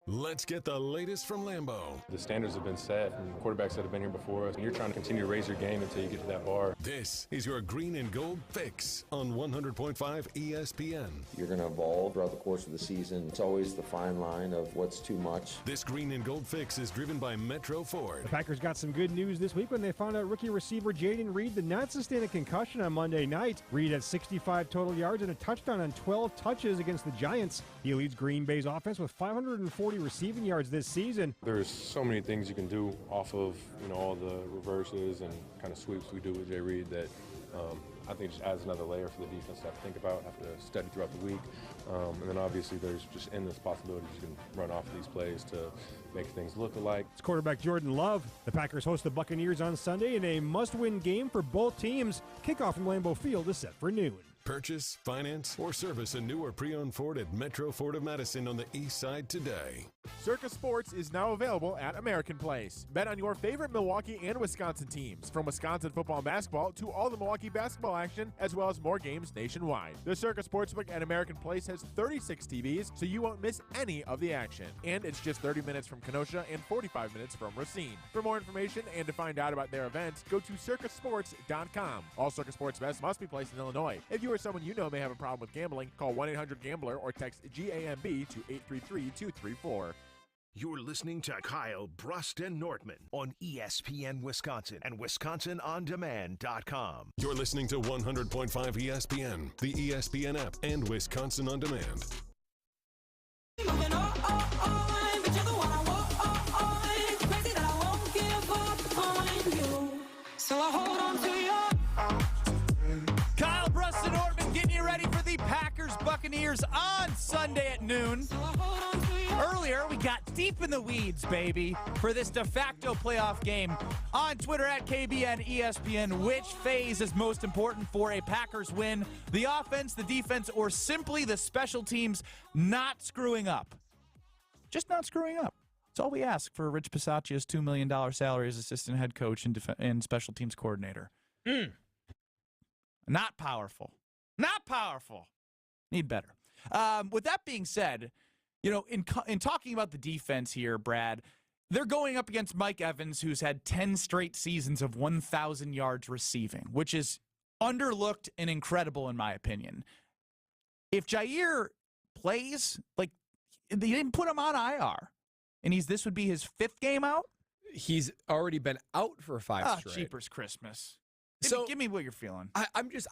S7: Let's get the latest from Lambeau.
S16: The standards have been set, and quarterbacks that have been here before us, and you're trying to continue to raise your game until you get to that bar.
S7: This is your Green and Gold Fix on 100.5 ESPN.
S17: You're going to evolve throughout the course of the season. It's always the fine line of what's too much.
S7: This Green and Gold Fix is driven by Metro Ford.
S18: The Packers got some good news this week when they found out rookie receiver Jaden Reed did not sustain a concussion on Monday night. Reed had 65 total yards and a touchdown on 12 touches against the Giants. He leads Green Bay's offense with 540 receiving yards this season.
S16: There's so many things you can do off of, all the reverses and kind of sweeps we do with Jay Reed that I think just adds another layer for the defense to have to think about, have to study throughout the week. And then obviously there's just endless possibilities you can run off of these plays to make things look alike.
S18: It's quarterback Jordan Love. The Packers host the Buccaneers on Sunday in a must-win game for both teams. Kickoff from Lambeau Field is set for noon.
S7: Purchase, finance, or service a new or pre-owned Ford at Metro Ford of Madison on the east side today.
S19: Circus Sports is now available at American Place. Bet on your favorite Milwaukee and Wisconsin teams, from Wisconsin football and basketball to all the Milwaukee basketball action, as well as more games nationwide. The Circus Sportsbook at American Place has 36 TVs, so you won't miss any of the action. And it's just 30 minutes from Kenosha and 45 minutes from Racine. For more information and to find out about their events, go to circusports.com. All Circus Sports bets must be placed in Illinois. If you or someone you know may have a problem with gambling, call 1-800-GAMBLER or text GAMB to 833-234.
S5: You're listening to Kyle, Brust, and Nortman on ESPN Wisconsin and WisconsinOnDemand.com.
S7: You're listening to 100.5 ESPN, the ESPN app, and Wisconsin On Demand.
S1: Kyle, Brust, and Nortman getting you ready for the Packers-Buccaneers on Sunday at noon. Earlier, we got deep in the weeds, baby, for this de facto playoff game. On Twitter at KBN ESPN, which phase is most important for a Packers win? The offense, the defense, or simply the special teams not screwing up? Just not screwing up. That's all we ask for Rich Pisaccia's $2 million salary as assistant head coach and special teams coordinator. Not powerful. Not powerful. Need better. With that being said, in talking about the defense here, Brad, they're going up against Mike Evans, who's had 10 straight seasons of 1,000 yards receiving, which is underlooked and incredible in my opinion. If Jair plays, they didn't put him on IR, and this would be his 5th game out?
S3: he's already been out for 5 straight.
S1: Cheapers Christmas. Give me what you're feeling.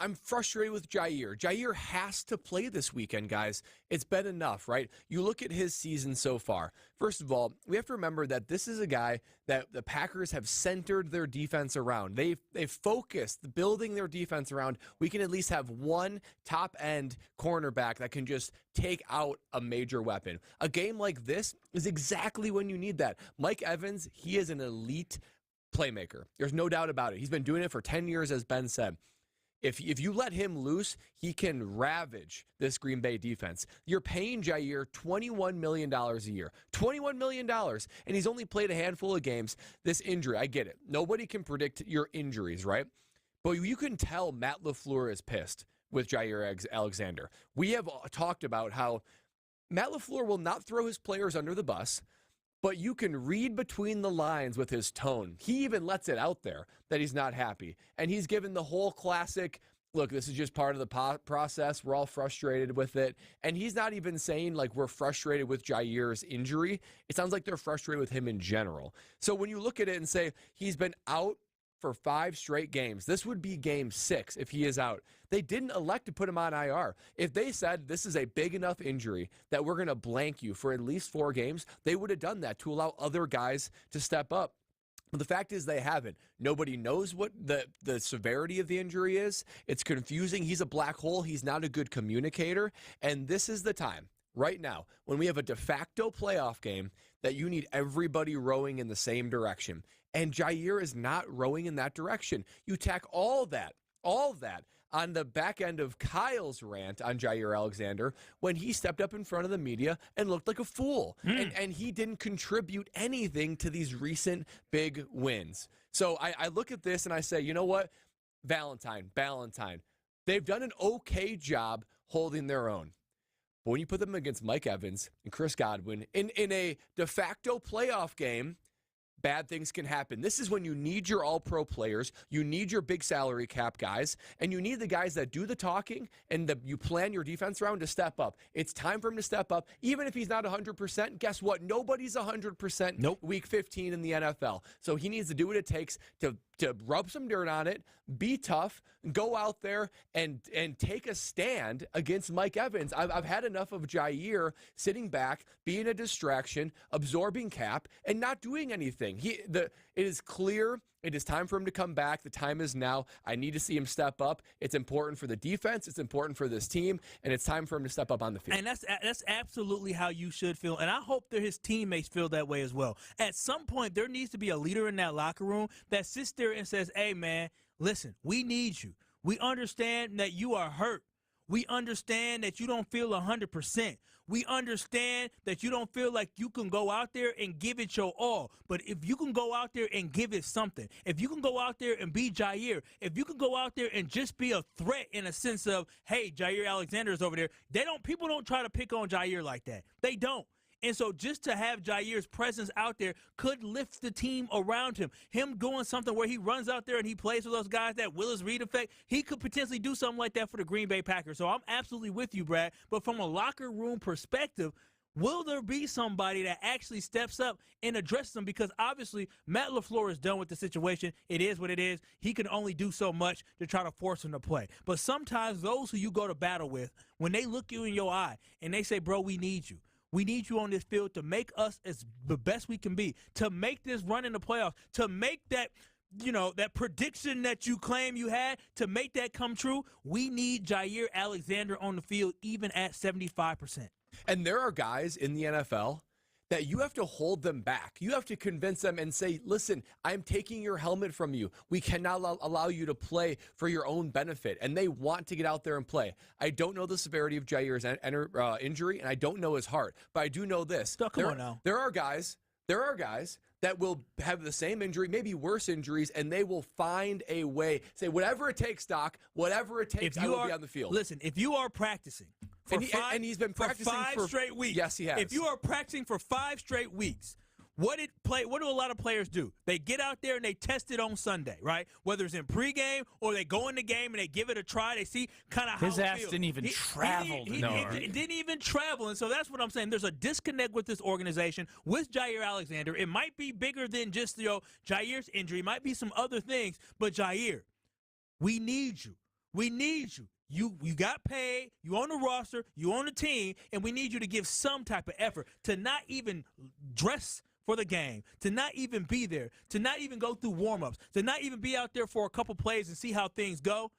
S3: I'm frustrated with Jair. Jair has to play this weekend, guys. It's been enough, right? You look at his season so far. First of all, we have to remember that this is a guy that the Packers have centered their defense around. They've focused building their defense around. We can at least have one top-end cornerback that can just take out a major weapon. A game like this is exactly when you need that. Mike Evans, he is an elite playmaker. There's no doubt about it. He's been doing it for 10 years, as Ben said. If you let him loose, he can ravage this Green Bay defense. You're paying Jair $21 million a year. $21 million. And he's only played a handful of games. This injury, I get it. Nobody can predict your injuries, right? But you can tell Matt LaFleur is pissed with Jair Alexander. We have talked about how Matt LaFleur will not throw his players under the bus, but you can read between the lines with his tone. He even lets it out there that he's not happy. And he's given the whole classic, look, this is just part of the process. We're all frustrated with it. And he's not even saying, like, we're frustrated with Jair's injury. It sounds like they're frustrated with him in general. So when you look at it and say he's been out for 5 straight games, this would be game 6 if he is out. They didn't elect to put him on IR. If they said this is a big enough injury that we're going to blank you for at least 4 games, they would have done that to allow other guys to step up. But the fact is they haven't. Nobody knows what the severity of the injury is. It's confusing. He's a black hole. He's not a good communicator. And this is the time, right now, when we have a de facto playoff game, that you need everybody rowing in the same direction. And Jair is not rowing in that direction. You tack all that on the back end of Kyle's rant on Jair Alexander when he stepped up in front of the media and looked like a fool. And he didn't contribute anything to these recent big wins. So I look at this and I say, you know what? Ballantyne. They've done an okay job holding their own. But when you put them against Mike Evans and Chris Godwin in a de facto playoff game, bad things can happen. This is when you need your all-pro players, you need your big salary cap guys, and you need the guys that do the talking and you plan your defense around to step up. It's time for him to step up. Even if he's not 100%, guess what? Nobody's 100% week 15 in the NFL. So he needs to do what it takes to rub some dirt on it, be tough, go out there and take a stand against Mike Evans. I've had enough of Jair sitting back, being a distraction, absorbing cap, and not doing anything. It is clear. It is time for him to come back. The time is now. I need to see him step up. It's important for the defense. It's important for this team, and it's time for him to step up on the field.
S4: And that's absolutely how you should feel, and I hope that his teammates feel that way as well. At some point, there needs to be a leader in that locker room that sits there and says, hey, man, listen, we need you. We understand that you are hurt. We understand that you don't feel 100%. We understand that you don't feel like you can go out there and give it your all. But if you can go out there and give it something, if you can go out there and be Jair, if you can go out there and just be a threat in a sense of, hey, Jair Alexander is over there, people don't try to pick on Jair like that. They don't. And so just to have Jair's presence out there could lift the team around him. Him doing something where he runs out there and he plays with those guys, that Willis Reed effect, he could potentially do something like that for the Green Bay Packers. So I'm absolutely with you, Brad. But from a locker room perspective, will there be somebody that actually steps up and addresses them? Because obviously Matt LaFleur is done with the situation. It is what it is. He can only do so much to try to force him to play. But sometimes those who you go to battle with, when they look you in your eye and they say, bro, we need you. We need you on this field to make us as the best we can be, to make this run in the playoffs, to make that, that prediction that you claim you had, to make that come true. We need Jair Alexander on the field even at 75%.
S3: And there are guys in the NFL that you have to hold them back. You have to convince them and say, listen, I'm taking your helmet from you. We cannot allow you to play for your own benefit. And they want to get out there and play. I don't know the severity of Jair's injury, and I don't know his heart. But I do know this.
S4: Come on now.
S3: There are guys that will have the same injury, maybe worse injuries, and they will find a way. Say, whatever it takes, Doc, whatever it takes, I will be on the field.
S4: Listen, if you are practicing
S3: and he's been practicing
S4: for 5 straight weeks.
S3: Yes, he has.
S4: If you are practicing for 5 straight weeks, what do a lot of players do? They get out there and they test it on Sunday, right? Whether it's in pregame or they go in the game and they give it a try. They see kind of how
S1: his
S4: it
S1: ass
S4: feels.
S1: didn't even travel.
S4: He didn't even travel. And so that's what I'm saying. There's a disconnect with this organization, with Jair Alexander. It might be bigger than just, Jair's injury. It might be some other things. But Jair, we need you. We need you. You got paid, you on the roster, you on the team, and we need you to give some type of effort to not even dress for the game, to not even be there, to not even go through warm-ups, to not even be out there for a couple plays and see how things go.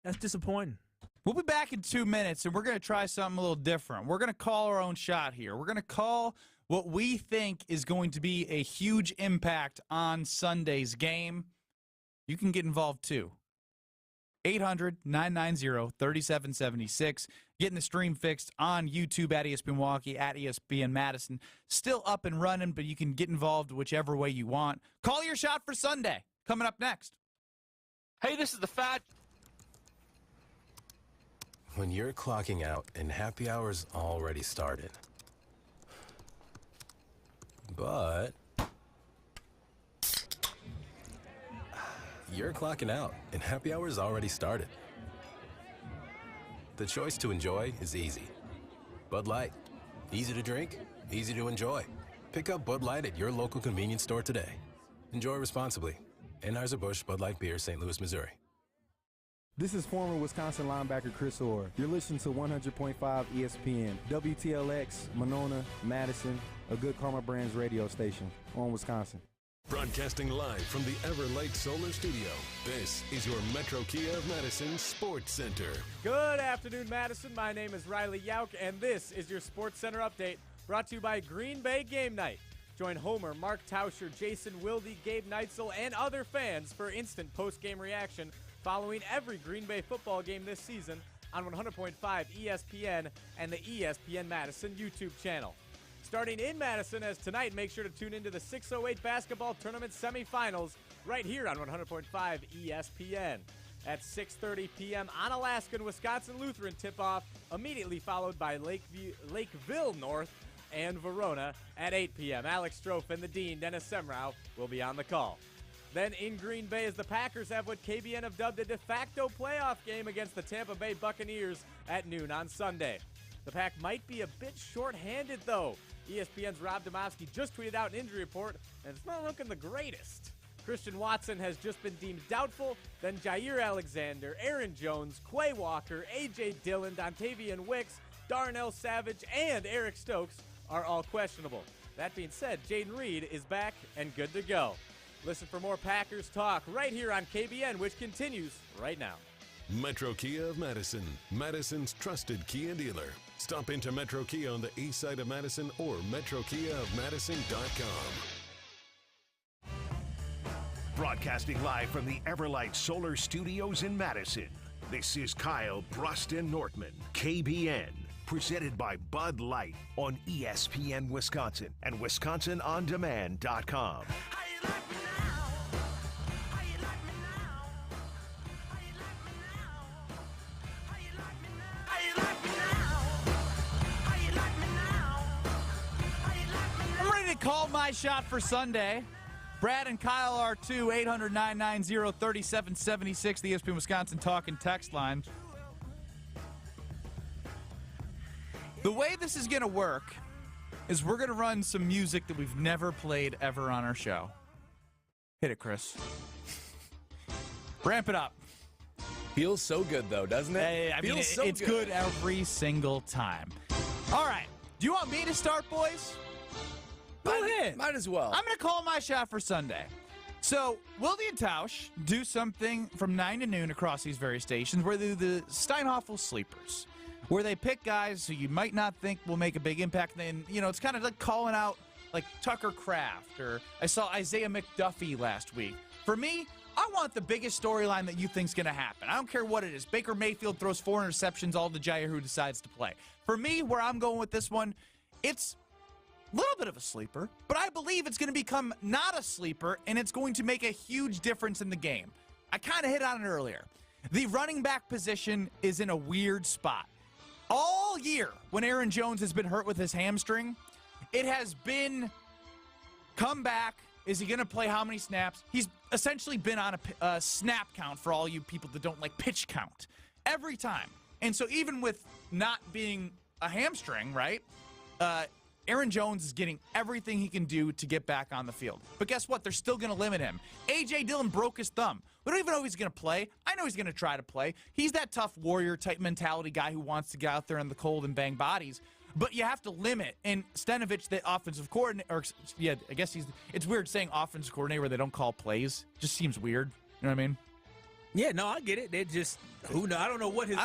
S4: That's disappointing.
S1: We'll be back in 2 minutes, and we're going to try something a little different. We're going to call our own shot here. We're going to call what we think is going to be a huge impact on Sunday's game. You can get involved, too. 800-990-3776. Getting the stream fixed on YouTube at ESPN Milwaukee, at ESPN Madison. Still up and running, but you can get involved whichever way you want. Call your shot for Sunday. Coming up next.
S13: Hey, this is the Fat. When you're clocking out and happy hour's already started. But you're clocking out, and happy hour's already started. The choice to enjoy is easy. Bud Light. Easy to drink, easy to enjoy. Pick up Bud Light at your local convenience store today. Enjoy responsibly. Anheuser-Busch Bud Light Beer, St. Louis, Missouri.
S20: This is former Wisconsin linebacker Chris Orr. You're listening to 100.5 ESPN, WTLX, Monona, Madison, a Good Karma Brands radio station on Wisconsin.
S7: Broadcasting live from the Everlight Solar Studio, this is your Metro Kia of Madison Sports Center.
S8: Good afternoon, Madison. My name is Riley Yauk, and this is your Sports Center update brought to you by Green Bay Game Night. Join Homer, Mark Tauscher, Jason Wilde, Gabe Neitzel, and other fans for instant post-game reaction following every Green Bay football game this season on 100.5 ESPN and the ESPN Madison YouTube channel. Starting in Madison as tonight, make sure to tune into the 608 basketball tournament semifinals right here on 100.5 ESPN. At 6:30 p.m. on Alaskan, Wisconsin Lutheran tip-off, immediately followed by Lakeville North and Verona at 8 p.m. Alex Strofe and the Dean, Dennis Semrau, will be on the call. Then in Green Bay, as the Packers have what KBN have dubbed a de facto playoff game against the Tampa Bay Buccaneers at noon on Sunday. The Pack might be a bit short-handed, though. ESPN's Rob Domofsky just tweeted out an injury report, and it's not looking the greatest. Christian Watson has just been deemed doubtful. Then Jair Alexander, Aaron Jones, Quay Walker, A.J. Dillon, Dontavian Wicks, Darnell Savage, and Eric Stokes are all questionable. That being said, Jaden Reed is back and good to go. Listen for more Packers talk right here on KBN, which continues right now.
S7: Metro Kia of Madison, Madison's trusted Kia dealer. Stop into Metro Kia on the east side of Madison or metrokiaofmadison.com.
S5: Broadcasting live from the Everlight Solar Studios in Madison, this is Kyle, Brust, and Nortman, KBN, presented by Bud Light on ESPN Wisconsin and WisconsinOnDemand.com.
S1: Call my shot for Sunday. Brad and Kyle are too. 800-990-3776, the ESPN Wisconsin talk and text line. The way this is going to work is we're going to run some music that we've never played ever on our show. Hit it, Chris. Ramp it up.
S3: Feels so good, though, doesn't it?
S1: It's good every single time. All right. Do you want me to start, boys? Go ahead.
S3: Might as well.
S1: I'm going to call my shot for Sunday. So, Wilde and Tausch do something from 9 to noon across these various stations where they do the Steinhoffel Sleepers, where they pick guys who you might not think will make a big impact. And, it's kind of like calling out like Tucker Kraft, or I saw Isaiah McDuffie last week. For me, I want the biggest storyline that you think's going to happen. I don't care what it is. Baker Mayfield throws 4 interceptions, all to Jair who decides to play. For me, where I'm going with this one, it's little bit of a sleeper, but I believe it's going to become not a sleeper, and it's going to make a huge difference in the game. I kind of hit on it earlier. The running back position is in a weird spot. All year, when Aaron Jones has been hurt with his hamstring, it has been come back. Is he going to play how many snaps? He's essentially been on a snap count for all you people that don't like pitch count every time. And so even with not being a hamstring, right, Aaron Jones is getting everything he can do to get back on the field. But guess what? They're still going to limit him. A.J. Dillon broke his thumb. We don't even know if he's going to play. I know he's going to try to play. He's that tough warrior-type mentality guy who wants to get out there in the cold and bang bodies. But you have to limit. And Stenovich, the offensive coordinator, I guess it's weird saying offensive coordinator where they don't call plays. Just seems weird. You know what I mean?
S4: Yeah, no, I get it. They just, who knows? I don't know what his,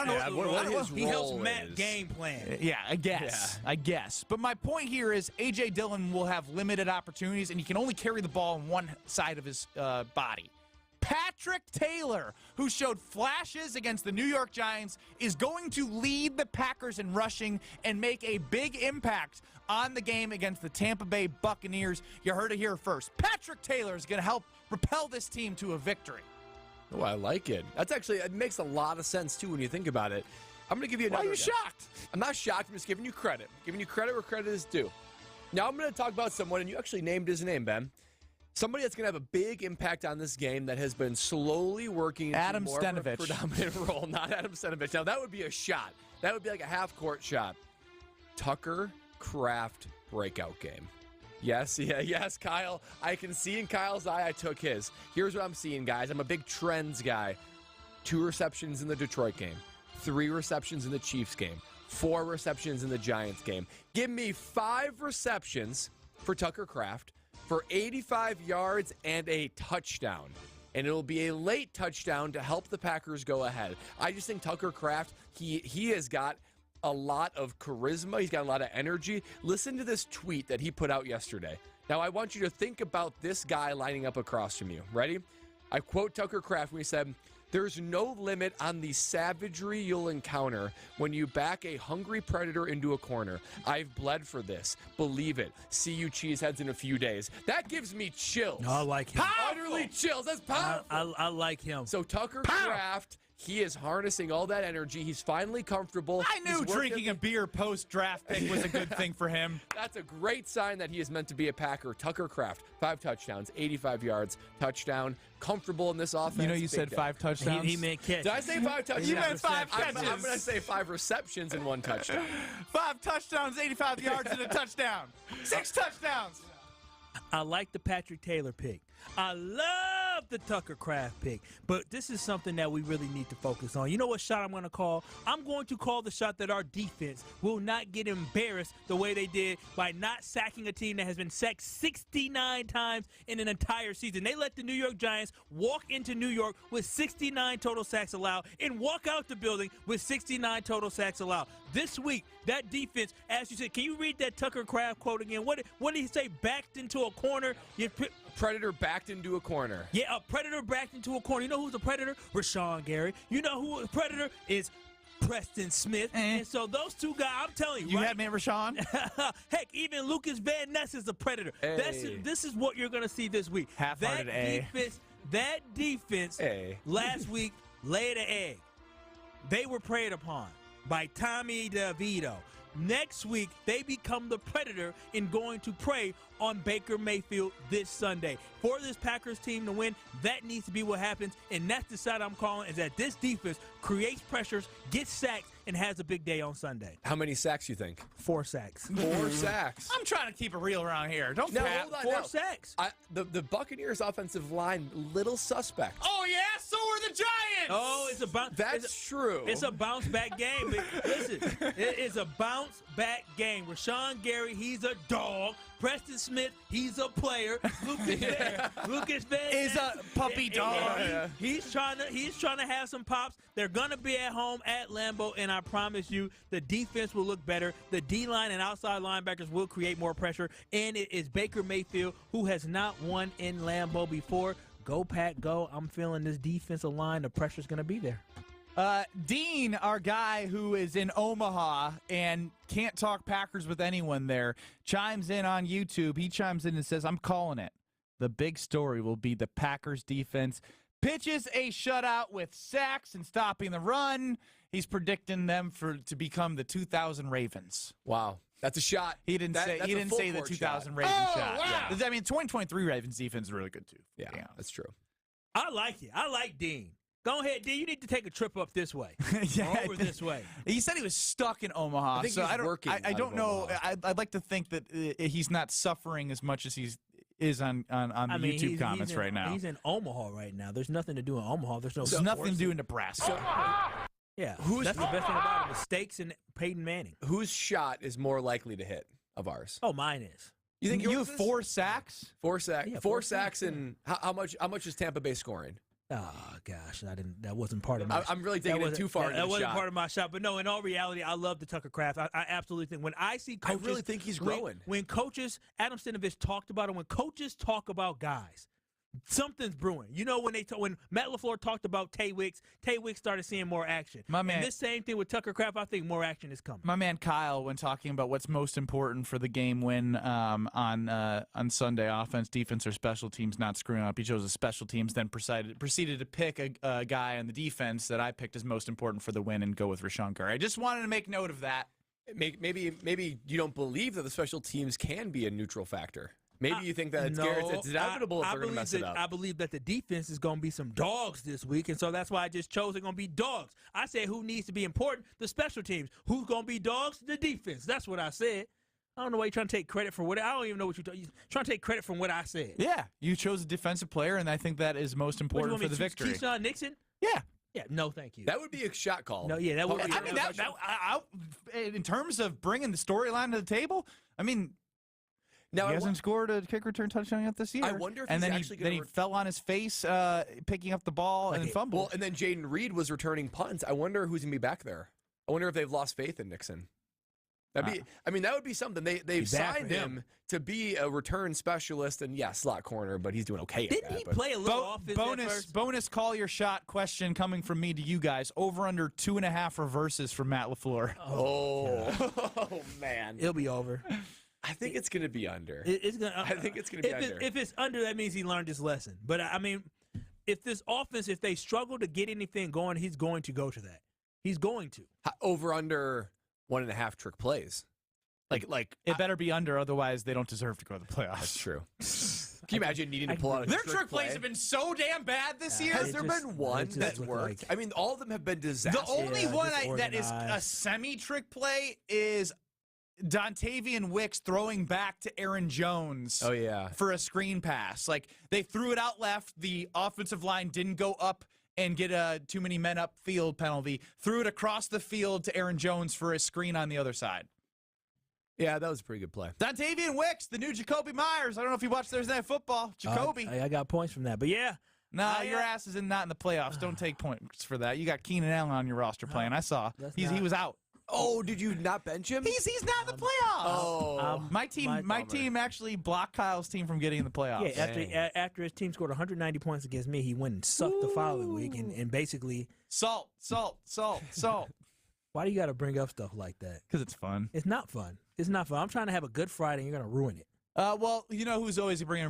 S4: he helps Matt game plan.
S1: Yeah, I guess. But my point here is A.J. Dillon will have limited opportunities, and he can only carry the ball on one side of his body. Patrick Taylor, who showed flashes against the New York Giants, is going to lead the Packers in rushing and make a big impact on the game against the Tampa Bay Buccaneers. You heard it here first. Patrick Taylor is going to help propel this team to a victory.
S3: Oh, I like it. It makes a lot of sense, too, when you think about it. I'm going to give you another.
S1: Why are you shocked?
S3: I'm not shocked. I'm just giving you credit. Giving you credit where credit is due. Now, I'm going to talk about someone, and you actually named his name, Ben. Somebody that's going to have a big impact on this game that has been slowly working into more of a predominant role. Not Adam Stenovich. Now, that would be a shot. That would be like a half-court shot. Tucker Kraft breakout game. Yes, Kyle. I can see in Kyle's eye I took his. Here's what I'm seeing, guys. I'm a big trends guy. 2 receptions in the Detroit game. 3 receptions in the Chiefs game. 4 receptions in the Giants game. Give me 5 receptions for Tucker Kraft for 85 yards and a touchdown. And it'll be a late touchdown to help the Packers go ahead. I just think Tucker Kraft, he has got a lot of charisma. He's got a lot of energy. Listen to this tweet that he put out yesterday. Now, I want you to think about this guy lining up across from you. Ready? I quote Tucker Kraft when he said, "There's no limit on the savagery you'll encounter when you back a hungry predator into a corner. I've bled for this. Believe it. See you cheeseheads in a few days." That gives me chills.
S4: No, I like him.
S3: Utterly chills. That's powerful.
S4: I like him.
S3: So Tucker Kraft, he is harnessing all that energy. He's finally comfortable.
S1: I knew drinking a beer post-draft pick was a good thing for him.
S3: That's a great sign that he is meant to be a Packer. Tucker Kraft, 5 touchdowns, 85 yards, touchdown, comfortable in this offense.
S1: You know you said 5 touchdowns?
S4: He meant catch.
S3: Did I say 5 touchdowns?
S1: You meant 5 catches.
S3: I'm going to say 5 receptions and 1 touchdown.
S1: 5 touchdowns, 85 yards, and a touchdown. 6 touchdowns.
S4: I like the Patrick Taylor pick. I love the Tucker Kraft pick. But this is something that we really need to focus on. You know what shot I'm going to call? I'm going to call the shot that our defense will not get embarrassed the way they did by not sacking a team that has been sacked 69 times in an entire season. They let the New York Giants walk into New York with 69 total sacks allowed and walk out the building with 69 total sacks allowed. This week, that defense, as you said, can you read that Tucker Kraft quote again? What did he say? Backed into a corner?
S3: Predator backed into a corner.
S4: Yeah, a predator backed into a corner. You know who's a predator? Rashawn Gary. You know who a predator is? Preston Smith. And so those two guys, I'm telling you.
S1: You had me at Rashawn?
S4: Heck, even Lucas Van Ness is a predator.
S3: Hey.
S4: This is what you're going to see this week.
S1: Half-hearted
S4: That defense last week laid an egg. They were preyed upon by Tommy DeVito. Next week, they become the predator in going to prey on Baker Mayfield this Sunday. For this Packers team to win, that needs to be what happens, and that's the side I'm calling, is that this defense creates pressures, gets sacks, and has a big day on Sunday.
S3: How many sacks you think?
S4: 4 sacks.
S3: 4 sacks.
S1: I'm trying to keep it real around here. Don't
S3: No,
S1: crap.
S3: hold on,
S4: 4
S3: no.
S4: sacks.
S3: The Buccaneers' offensive line, little suspect.
S1: Oh, yeah? So are the Giants!
S4: Oh, it's a bounce.
S3: That's true.
S4: It's a bounce back game. Listen, it is a bounce back game. Rashawn Gary, he's a dog. Preston Smith, he's a player. Lucas Van
S1: is a puppy dog.
S4: He's trying to have some pops. They're gonna be at home at Lambeau, and I promise you, the defense will look better. The D-line and outside linebackers will create more pressure, and it is Baker Mayfield, who has not won in Lambeau before. Go Pack, go! I'm feeling this defensive line. The pressure's gonna be there.
S1: Dean, our guy who is in Omaha and can't talk Packers with anyone there, chimes in on YouTube. He chimes in and says, "I'm calling it. The big story will be the Packers defense pitches a shutout with sacks and stopping the run." He's predicting them to become the 2000 Ravens.
S3: Wow. That's a shot.
S1: He didn't say the 2000 Ravens shot.
S3: Wow.
S1: Yeah. I mean, 2023 Ravens defense is really good too.
S3: Yeah, that's true.
S4: I like it. I like Dean. Go ahead, Dean. You need to take a trip up this way. Or over this way.
S1: He said he was stuck in Omaha.
S3: I think
S1: so
S3: he's
S1: I don't,
S3: working
S1: I
S3: out
S1: don't
S3: of
S1: know.
S3: Omaha.
S1: I'd like to think that he's not suffering as much as he is on the YouTube comments right now.
S4: He's in Omaha right now. There's nothing to do in Omaha. There's
S1: nothing to do in Nebraska.
S4: Yeah, that's the best thing about it. The stakes and Peyton Manning.
S3: Whose shot is more likely to hit of ours?
S4: Oh, mine is.
S3: You think
S1: you have 4 sacks?
S3: 4 sacks.
S4: Yeah,
S3: 4 sacks, and how much is Tampa Bay scoring?
S4: Oh gosh, that wasn't part of my.
S3: I'm really taking it too far.
S4: That wasn't part of my shot. But no, in all reality, I love the Tucker Craft. I absolutely think when I see coaches,
S3: I really think he's growing.
S4: When coaches, Adam Stenavich talked about it. When coaches talk about guys, something's brewing. You know, when Matt LaFleur talked about Tay Wicks started seeing more action. And this same thing with Tucker Craft, I think more action is coming.
S1: My man Kyle, when talking about what's most important for the game win on Sunday, offense, defense, or special teams not screwing up, he chose the special teams, then proceeded to pick a guy on the defense that I picked as most important for the win and go with Rashawn Curry. I just wanted to make note of that.
S3: Maybe you don't believe that the special teams can be a neutral factor. Maybe you think that it's inevitable if they're going to mess it up.
S4: I believe that the defense is going to be some dogs this week, and so that's why I just chose they're going to be dogs. I said who needs to be important? The special teams. Who's going to be dogs? The defense. That's what I said. I don't know why you're trying to take credit for what I don't even know what you're trying to take credit from what I said.
S1: Yeah, you chose a defensive player, and I think that is most important for the victory.
S4: Keyshawn Nixon?
S1: Yeah.
S4: Yeah, no, thank you.
S3: That would be a shot call.
S4: No, yeah, that would be.
S1: I mean, in terms of bringing the storyline to the table, I mean,
S3: now
S1: he hasn't scored a kick return touchdown yet this year.
S3: I wonder if
S1: and
S3: he's
S1: then
S3: actually
S1: he fell on his face picking up the ball and fumbled.
S3: Well, and then Jaden Reed was returning punts. I wonder who's going to be back there. I wonder if they've lost faith in Nixon. That would be something. They've signed him to be a return specialist and slot corner, but he's doing okay.
S4: Didn't he play a little offense?
S1: Bonus call your shot question coming from me to you guys. Over under 2.5 reverses from Matt LaFleur.
S3: Oh man,
S4: it'll be over.
S3: I think it's going to be under.
S4: I think it's going to be under. If it's under, that means he learned his lesson. But I mean, if this offense, if they struggle to get anything going, he's going to go to that. He's going to
S3: over under 1.5 trick plays. Like
S1: it better be under, otherwise they don't deserve to go to the playoffs.
S3: That's true. Can you imagine needing to pull out a
S1: their trick plays have been so damn bad this year?
S3: Has there been one that's worked? I mean, all of them have been disastrous.
S1: The only one that is a semi-trick play is Dontavian Wicks throwing back to Aaron Jones for a screen pass. Like, they threw it out left. The offensive line didn't go up and get a too many men up field penalty. Threw it across the field to Aaron Jones for a screen on the other side.
S3: Yeah, that was a pretty good play.
S1: Dontavian Wicks, the new Jacoby Myers. I don't know if you watched Thursday Night Football. Jacoby.
S4: I got points from that, but yeah.
S1: No, your ass is not in the playoffs. Don't take points for that. You got Keenan Allen on your roster playing. I saw. He was out.
S3: Oh, did you not bench him?
S1: He's not in the playoffs. My team actually blocked Kyle's team from getting in the playoffs.
S4: Yeah, after his team scored 190 points against me, he went and sucked the following week and basically
S1: salt.
S4: Why do you got to bring up stuff like that?
S1: Because it's fun.
S4: It's not fun. It's not fun. I'm trying to have a good Friday, and you're going to ruin it.
S1: Well, you know who's always going to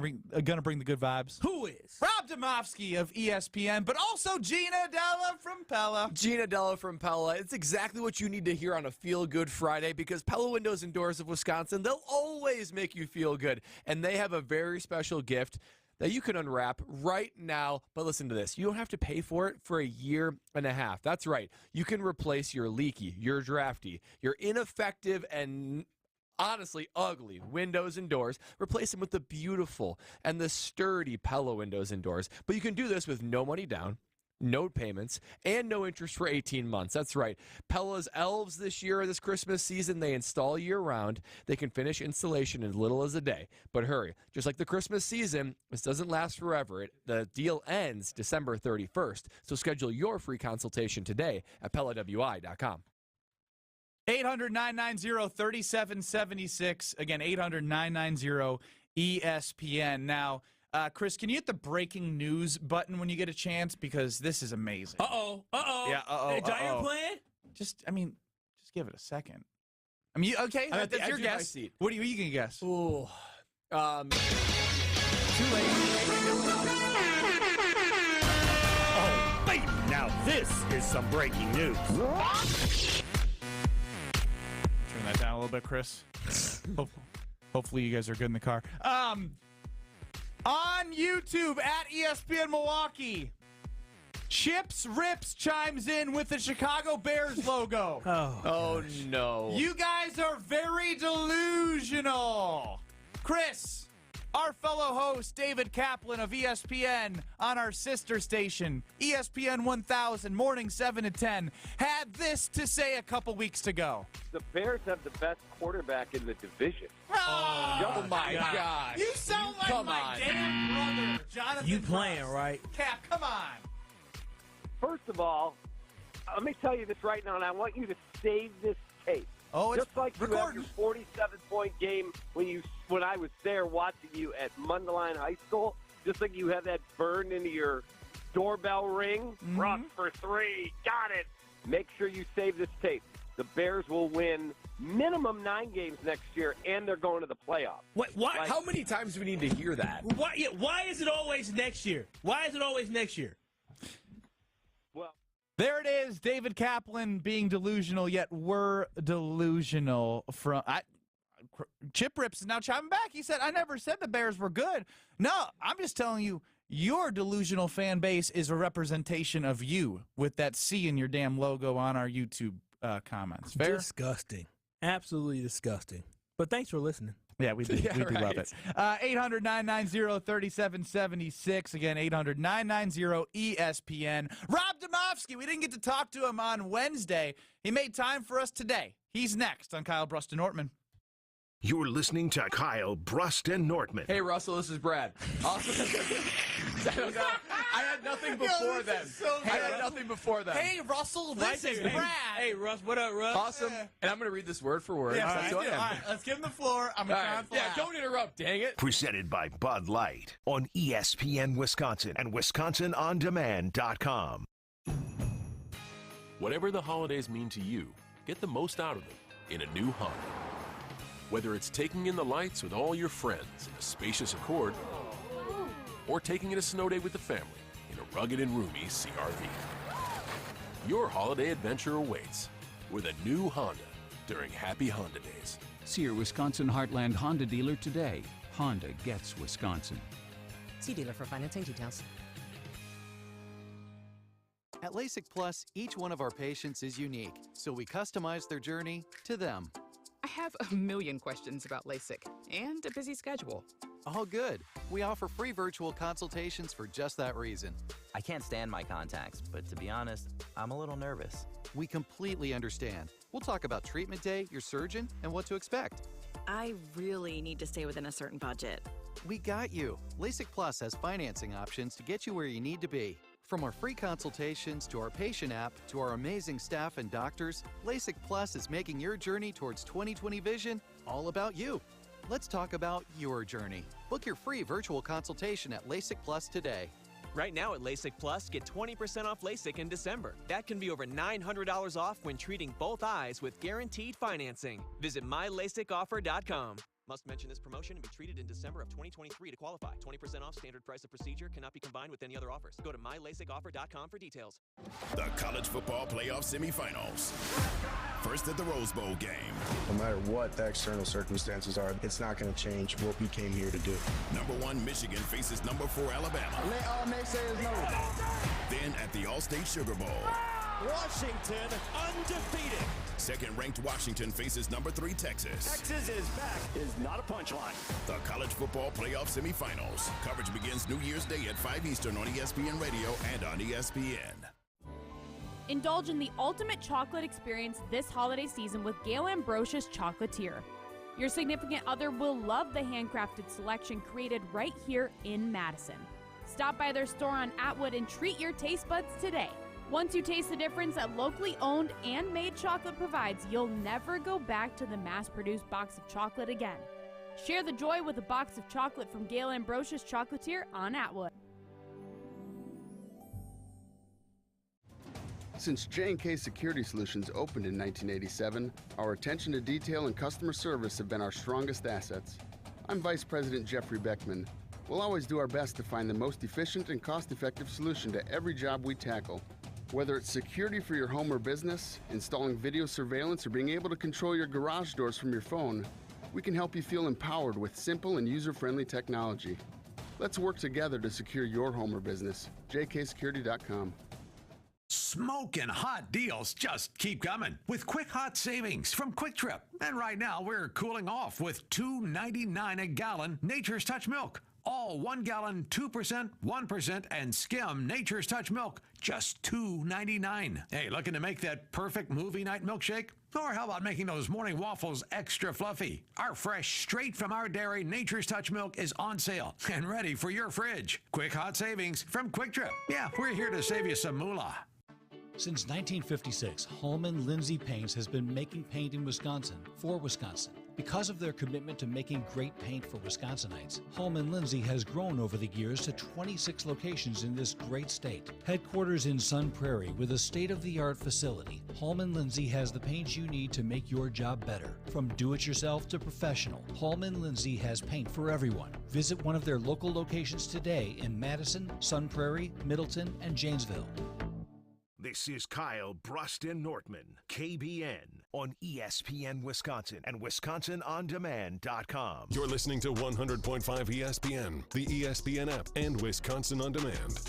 S1: bring the good vibes?
S4: Who is?
S1: Rob Domofsky of ESPN, but also Gina Della from Pella.
S3: Gina Della from Pella. It's exactly what you need to hear on a feel-good Friday because Pella Windows and Doors of Wisconsin, they'll always make you feel good. And they have a very special gift that you can unwrap right now. But listen to this. You don't have to pay for it for 1.5 years. That's right. You can replace your leaky, your drafty, your ineffective and honestly ugly windows and doors. Replace them with the beautiful and the sturdy Pella windows and doors. But you can do this with no money down, no payments, and no interest for 18 months. That's right. Pella's elves this Christmas season, they install year-round. They can finish installation in as little as a day. But hurry, just like the Christmas season, this doesn't last forever. The deal ends December 31st. So schedule your free consultation today at PellaWI.com.
S1: 800-990-3776. Again, 800-990-ESPN. Now, Chris, can you hit the breaking news button when you get a chance? Because this is amazing.
S4: Uh-oh.
S1: Yeah, uh-oh.
S4: Hey, Jair playing?
S1: Just give it a second. I mean, okay, that's your guess. What are you going to guess?
S3: Ooh.
S1: Too late.
S21: Oh, baby, now this is some breaking news.
S1: Turn that down a a little bit, Chris. Hopefully you guys are good in the car. On YouTube at ESPN Milwaukee, Chips Rips chimes in with the Chicago Bears logo.
S3: Oh no.
S1: You guys are very delusional. Chris, our fellow host, David Kaplan of ESPN on our sister station, ESPN 1000, morning 7 to 10, had this to say a couple weeks ago.
S2: The Bears have the best quarterback in the division.
S1: Oh,
S3: my God.
S1: You sound like my damn brother, Jonathan.
S4: You playing,
S1: Brust.
S4: right?
S1: Cap, come on.
S2: First of all, let me tell you this right now, and I want you to save this tape.
S1: Oh, it's
S2: just like you have your 47-point game when I was there watching you at Mundelein High School, just like you have that burned into your doorbell ring. Brust for 3, got it. Make sure you save this tape. The Bears will win minimum 9 games next year, and they're going to the playoffs.
S4: Why?
S3: How many times do we need to hear that?
S4: Why is it always next year? Why is it always next year?
S2: Well,
S1: there it is, David Kaplan being delusional, yet we're delusional. Chip Rips is now chiming back. He said, I never said the Bears were good. No, I'm just telling you, your delusional fan base is a representation of you with that C in your damn logo on our YouTube comments. Fair?
S4: Disgusting. Absolutely disgusting. But thanks for listening.
S1: Yeah, we do, we do love it. 800-990-3776. Again, 800-990-ESPN. Rob Domofsky, we didn't get to talk to him on Wednesday. He made time for us today. He's next on Kyle, Brust, and Nortman.
S5: You're listening to Kyle, Brust, and Nortman.
S3: Hey, Russell, this is Brad. Awesome. I had nothing before then. I had nothing before then.
S1: Hey, Russell, this is Brad.
S4: Hey, Russ, what up, Russ?
S3: Awesome. And I'm going to read this word for word.
S1: Yeah,
S3: That's who I am.
S1: all right, let's give him the floor. I'm going to try and
S3: Yeah, don't interrupt, dang it.
S5: Presented by Bud Light on ESPN Wisconsin and WisconsinOnDemand.com.
S7: Whatever the holidays mean to you, get the most out of them in a new Honda. Whether it's taking in the lights with all your friends in a spacious Accord, or taking in a snow day with the family in a rugged and roomy CR-V. Your holiday adventure awaits with a new Honda during Happy Honda Days.
S22: See your Wisconsin Heartland Honda dealer today. Honda gets Wisconsin.
S23: See dealer for financing details.
S24: At LASIK Plus, each one of our patients is unique, so we customize their journey to them.
S25: I have a million questions about LASIK and a busy schedule.
S24: All good. We offer free virtual consultations for just that reason.
S26: I can't stand my contacts, but to be honest, I'm a little nervous.
S24: We completely understand. We'll talk about treatment day, your surgeon, and what to expect.
S27: I really need to stay within a certain budget.
S24: We got you. LASIK Plus has financing options to get you where you need to be. From our free consultations to our patient app to our amazing staff and doctors, LASIK Plus is making your journey towards 20/20 vision all about you. Let's talk about your journey. Book your free virtual consultation at LASIK Plus today.
S28: Right now at LASIK Plus, get 20% off LASIK in December. That can be over $900 off when treating both eyes with guaranteed financing. Visit mylasicoffer.com. Must mention this promotion and be treated in December of 2023 to qualify. 20% off standard price of procedure cannot be combined with any other offers. Go to mylasicoffer.com for details.
S29: The college football playoff semifinals. First at the Rose Bowl game.
S30: No matter what the external circumstances are, it's not going to change what we came here to do.
S29: Number 1 Michigan faces number 4 Alabama.
S30: Let all naysayers know.
S29: Then at the All-State Sugar Bowl.
S12: Washington undefeated.
S29: Second-ranked Washington faces number 3 Texas.
S12: Texas is back is not a punchline.
S29: The college football playoff semifinals. Coverage begins New Year's Day at 5 Eastern on ESPN Radio and on ESPN.
S31: Indulge in the ultimate chocolate experience this holiday season with Gail Ambrosius Chocolatier. Your significant other will love the handcrafted selection created right here in Madison. Stop by their store on Atwood and treat your taste buds today. Once you taste the difference that locally owned and made chocolate provides, you'll never go back to the mass-produced box of chocolate again. Share the joy with a box of chocolate from Gail Ambrosius Chocolatier on Atwood.
S10: Since J&K Security Solutions opened in 1987, our attention to detail and customer service have been our strongest assets. I'm Vice President Jeffrey Beckman. We'll always do our best to find the most efficient and cost-effective solution to every job we tackle. Whether it's security for your home or business, installing video surveillance, or being able to control your garage doors from your phone, we can help you feel empowered with simple and user-friendly technology. Let's work together to secure your home or business. jksecurity.com.
S6: Smoking hot deals just keep coming with quick hot savings from Quick Trip. And right now we're cooling off with $2.99 a gallon Nature's Touch milk. All 1 gallon, 2%, 1%, and skim Nature's Touch milk, just $2.99. Hey, looking to make that perfect movie night milkshake? Or how about making those morning waffles extra fluffy? Our fresh, straight from our dairy Nature's Touch milk is on sale and ready for your fridge. Quick hot savings from Quick Trip. Yeah, we're here to save you some moolah.
S9: Since 1956, Holman Lindsay Paints has been making paint in Wisconsin for Wisconsin. Because of their commitment to making great paint for Wisconsinites, Holman Lindsay has grown over the years to 26 locations in this great state. Headquarters in Sun Prairie with a state-of-the-art facility, Holman Lindsay has the paints you need to make your job better. From do-it-yourself to professional, Holman Lindsay has paint for everyone. Visit one of their local locations today in Madison, Sun Prairie, Middleton, and Janesville.
S5: This is Kyle, Brust, and Nortman, KBN, on ESPN Wisconsin and WisconsinOnDemand.com.
S7: You're listening to 100.5 ESPN, the ESPN app, and Wisconsin On Demand.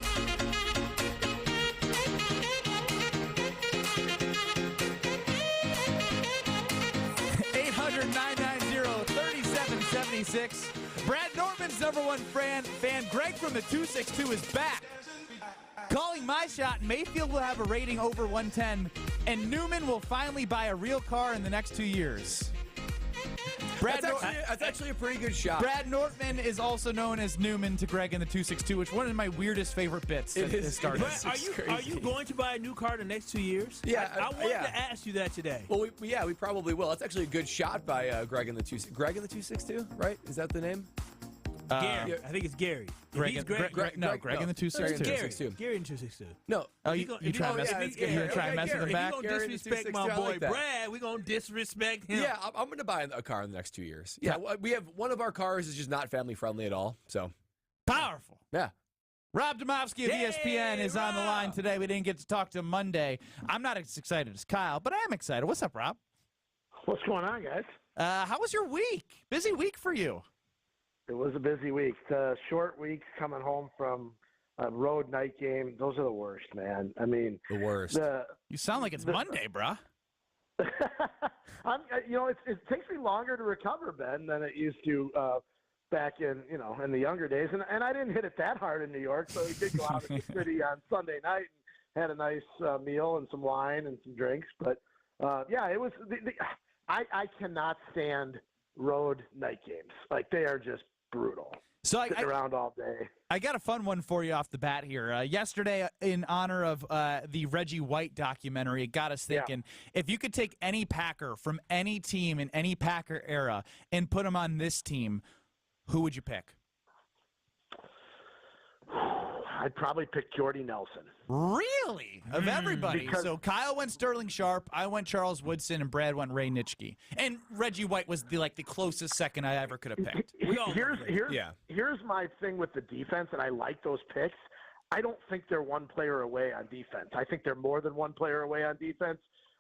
S1: 800-990-3776. Brad Nortman's number one fan Greg from the 262 is back. Calling my shot, Mayfield will have a rating over 110, and Newman will finally buy a real car in the next 2 years.
S3: That's actually a pretty good shot.
S1: Brad Nortman is also known as Newman to Greg in the 262, which is one of my weirdest favorite bits that has started.
S4: Brad, are you going to buy a new car the next 2 years?
S3: Yeah.
S4: I wanted to ask you that today.
S3: Well, we probably will. That's actually a good shot by Greg in the 262, right? Is that the name?
S4: Gary. I think it's Gary.
S1: Greg in the 262.
S4: Gary in 262.
S3: No.
S1: Oh, you try to mess with him back?
S4: We're going to disrespect my boy Brad. We're going to disrespect him.
S3: Yeah, I'm going to buy a car in the next 2 years. Yeah, we have one of our cars is just not family friendly at all. So
S1: powerful.
S3: Yeah.
S1: Rob Domofsky of ESPN is on the line today. We didn't get to talk to him Monday. I'm not as excited as Kyle, but I am excited. What's up, Rob?
S11: What's going on, guys?
S1: How was your week? Busy week for you.
S11: It was a busy week. The short weeks coming home from a road night game, those are the worst, man. I mean,
S3: the worst.
S1: You sound like it's Monday, bruh.
S11: It takes me longer to recover, Ben, than it used to back in the younger days. And I didn't hit it that hard in New York, so we did go out to the city on Sunday night and had a nice meal and some wine and some drinks. But it was. I cannot stand road night games. Like, they are just brutal.
S1: So
S11: Sitting around all day.
S1: I got a fun one for you off the bat here. Yesterday, in honor of the Reggie White documentary, it got us thinking, if you could take any Packer from any team in any Packer era and put him on this team, who would you pick?
S11: I'd probably pick Jordy Nelson.
S1: Really? Of everybody. So Kyle went Sterling Sharp, I went Charles Woodson, and Brad went Ray Nitschke. And Reggie White was the closest second I ever could have picked.
S11: Here's my thing with the defense, and I like those picks. I don't think they're one player away on defense. I think they're more than one player away on defense.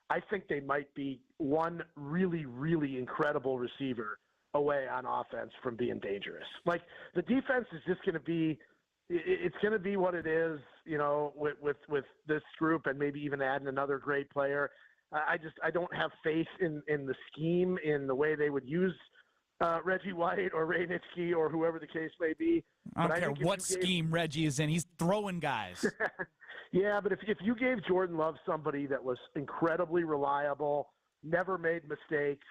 S11: I think they might be one really, really incredible receiver away on offense from being dangerous. Like, the defense is just going to be – it's going to be what it is, with this group, and maybe even adding another great player. I don't have faith in the scheme, in the way they would use Reggie White or Ray Nitschke or whoever the case may be.
S1: I don't care what scheme Reggie is in. He's throwing guys.
S11: Yeah, but if you gave Jordan Love somebody that was incredibly reliable, never made mistakes,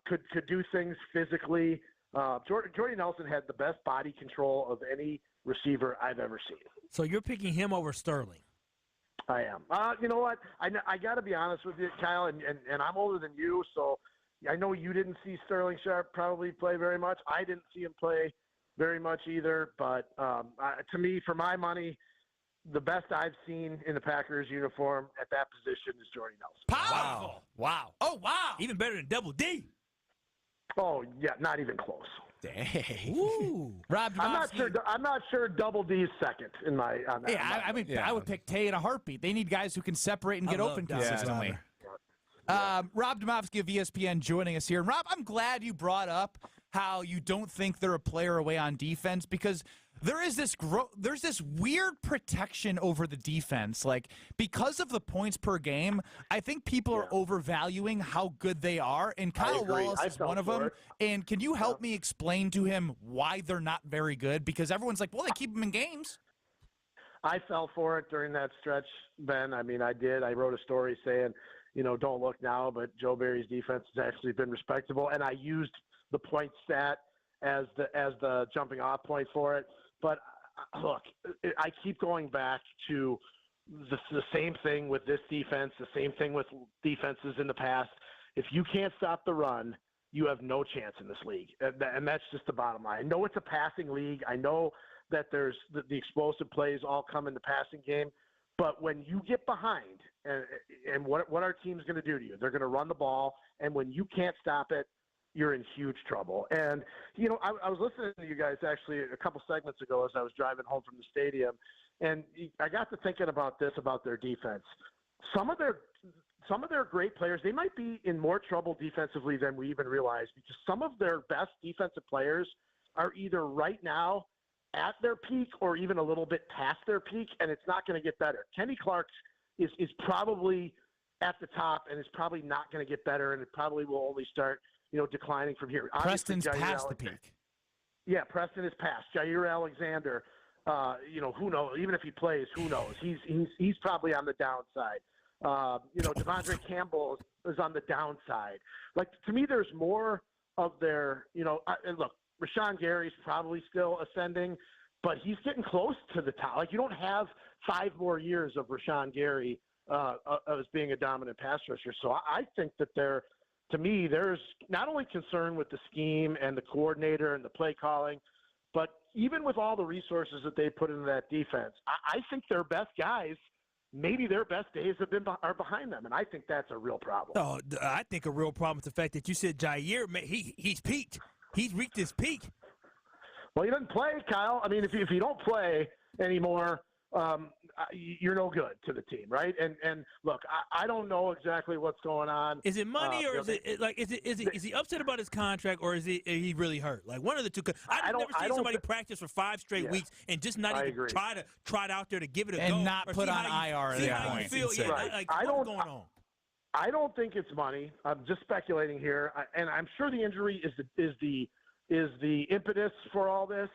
S11: could do things physically, Jordy Nelson had the best body control of any receiver I've ever seen.
S4: So you're picking him over Sterling?
S11: I am. You know what? I got to be honest with you, Kyle, and I'm older than you, so I know you didn't see Sterling Sharp probably play very much. I didn't see him play very much either, but to me, for my money, the best I've seen in the Packers uniform at that position is Jordy Nelson.
S1: Powerful. Wow. Oh, wow.
S4: Even better than Double D.
S11: Oh, yeah, not even close.
S3: Dang.
S4: Ooh.
S1: Rob Domofsky.
S11: I'm not sure Double D's second in my. On that,
S1: Yeah, I mean, I would pick Tay in a heartbeat. They need guys who can separate and get open consistently. Rob Domofsky of ESPN joining us here. And Rob, I'm glad you brought up how you don't think they're a player away on defense, because there is there's this weird protection over the defense. Like, because of the points per game, I think people are overvaluing how good they are, and Kyle Wallace is one of them. And can you help me explain to him why they're not very good? Because everyone's like, well, they keep them in games.
S11: I fell for it during that stretch, Ben. I mean, I did. I wrote a story saying, don't look now, but Joe Barry's defense has actually been respectable, and I used the point stat as the jumping off point for it. But look, I keep going back to the same thing with this defense, the same thing with defenses in the past. If you can't stop the run, you have no chance in this league. And that's just the bottom line. I know it's a passing league. I know that there's the explosive plays all come in the passing game. But when you get behind, and what our team's going to do to you, they're going to run the ball. And when you can't stop it, you're in huge trouble. And, I was listening to you guys actually a couple segments ago as I was driving home from the stadium, and I got to thinking about their defense. Some of their great players, they might be in more trouble defensively than we even realize, because some of their best defensive players are either right now at their peak or even a little bit past their peak, and it's not going to get better. Kenny Clark is probably at the top and is probably not going to get better, and it probably will only start declining from here.
S1: Preston's past the peak.
S11: Yeah, Preston is past. Jair Alexander, who knows? Even if he plays, who knows? He's probably on the downside. Devondre Campbell is on the downside. Like, to me, there's more of their, and look, Rashawn Gary's probably still ascending, but he's getting close to the top. Like, you don't have 5 more years of Rashawn Gary as being a dominant pass rusher. So I think that to me, there's not only concern with the scheme and the coordinator and the play calling, but even with all the resources that they put into that defense, I think their best guys, maybe their best days are behind them, and I think that's a real problem.
S4: Oh, I think a real problem is the fact that you said Jair, he's peaked. He's reached his peak.
S11: Well, he doesn't play, Kyle. I mean, if you don't play anymore, you're no good to the team, right? And look, I don't know exactly what's going on.
S4: Is it money, or is he upset about his contract, or is he really hurt? Like, one of the two. I've never seen somebody practice for 5 straight weeks and just not even try it out there to give it a go
S1: and not put on IR at that point.
S4: What's going on?
S11: I don't think it's money. I'm just speculating here, and I'm sure the injury is the impetus for all this.